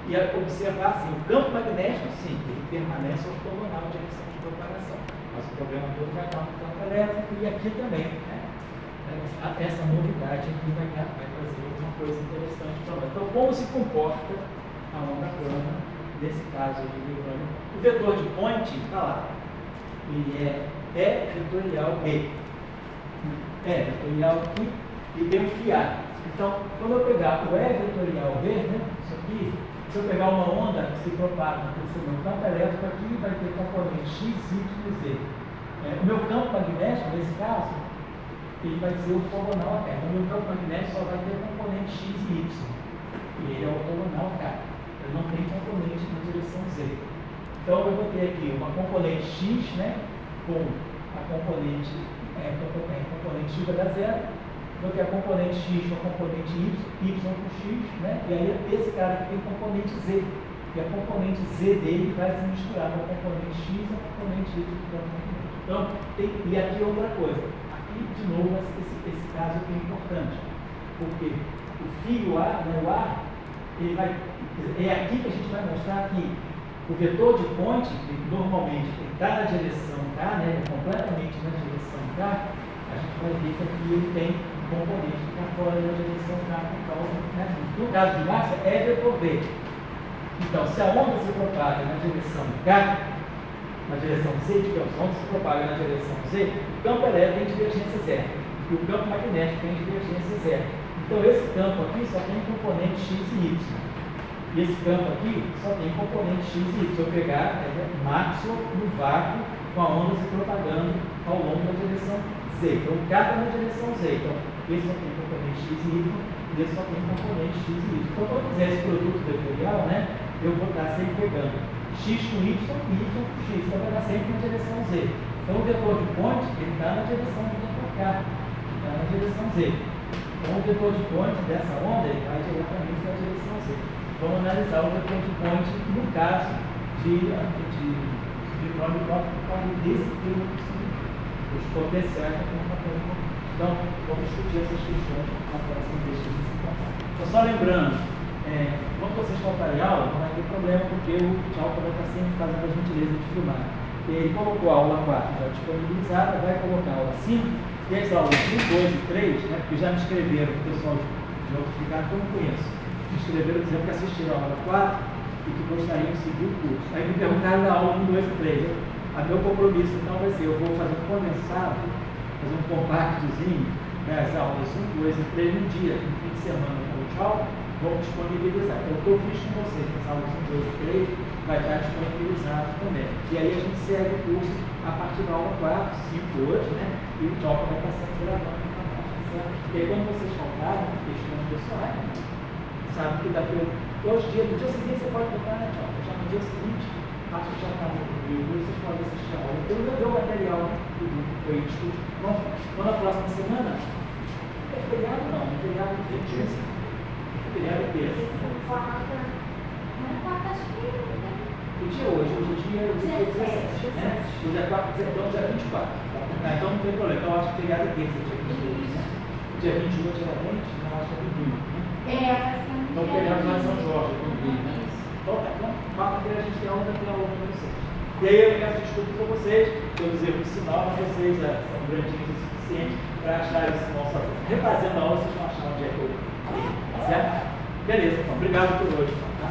e observar assim, o campo magnético, sim, ele permanece ortogonal em direção de propagação, mas o problema todo vai estar no campo elétrico e aqui também, né, essa novidade aqui vai trazer uma coisa interessante para nós. Então, como se comporta a onda plana nesse caso de De Broglie? O vetor de Point está lá, ele é E vetorial B, E vetorial aqui e tem um φA. Então, quando eu pegar o E vetorial B, né, isso aqui, se eu pegar uma onda que se propaga no campo elétrico aqui, vai ter componente x, y e z. O meu campo magnético, nesse caso, ele vai ser ortogonal a K. Então, o meu campo magnético só vai ter componente x e y. E ele é ortogonal a K. Ele não tem componente na direção z. Então, eu vou ter aqui uma componente x, né, com a componente x vai dar zero. Vou ter a componente x com a componente y com x, né? E aí esse cara aqui tem componente z. E a componente z dele vai se misturar com a componente x e a componente y do campo magnético. Então, e aqui outra coisa. Aqui, de novo, esse caso aqui é importante. Porque o φ, o ar, né, o ar, ele vai. É aqui que a gente vai mostrar que o vetor de Point, ele normalmente está na direção K, né, completamente na direção K, a gente vai ver que aqui ele tem um componente que está fora da direção K, por causa, né? No caso de massa, é vetor B. Então, se a onda se propaga na direção K, na direção Z, digamos, a onda se propaga na direção Z, o campo elétrico tem divergência zero, e o campo magnético tem divergência zero. Então, esse campo aqui só tem componente x e y. E esse campo aqui só tem componente x e y. Se eu pegar Maxwell no vácuo com a onda se propagando ao longo da direção Z. Então, o K está na direção Z. Então, esse só tem componente x e y, e esse só tem componente x e y. Então, quando eu fizer esse produto vetorial, né, eu vou estar sempre pegando x com y e y com x. Então, vai dar sempre na direção Z. Então, o vetor de Point, ele está na direção do vetor K, está na direção Z. Então, o vetor de Point dessa onda, ele vai diretamente na direção Z. vamos analisar o reporte point no caso de neurônio próprio por causa desse termo os potenciais da conformação. Então, vamos discutir essas questões na próxima vez que a gente se encontrar. Então, só lembrando, quando vocês faltarem aula, não vai ter problema, porque o Tchalka vai estar sempre fazendo a gentileza de filmar. Ele colocou a aula 4 já disponibilizada, vai colocar a aula 5, e as aulas 1, 2 e 3, né, porque já me escreveram, o pessoal de outros lugares que eu não conheço, me escreveram dizendo que assistiram a aula 4 e que gostariam de seguir o curso. Aí me perguntaram da aula 1, 2 e 3. Meu compromisso então vai ser, eu vou fazer um condensado, fazer um compactozinho das aulas 1, 2 e 3 no dia, no fim de semana com o Tchalka, vou disponibilizar. Então, o que eu fiz com vocês, as aulas 1, 2 e 3, vai estar disponibilizado também. E aí a gente segue o curso a partir da aula 4, 5 hoje, né? E o Tchalka vai estar sempre gravando na parte, certo? E aí quando vocês faltarem, questões pessoais, né? Sabe que daqui a 2 dias, no dia seguinte você pode botar, né, Tchalka? Já no dia seguinte, acho que já está no YouTube, vocês podem assistir a aula. Eu já dei o material que foi discutido. Bom, na próxima semana, é feriado não, é feriado de dia. Feriado terça. Que dia é hoje? Hoje é dia 17, né? Hoje é 4 de setembro, dia 24. Então não tem problema. Então eu acho que feriado é terça, dia 22, né? Dia 21, geralmente, eu acho que é domingo, né? Então feriado lá em São Jorge, é domingo, né? Então, quarta-feira a gente tem aula, tem aula com vocês. E aí eu peço desculpa para vocês, eu dizer o sinal, mas vocês já são grandinhos o suficiente para achar esse nosso aluno. Refazendo a aula, vocês vão achar onde é que eu. Certo? Beleza, então. Obrigado por hoje. Tá?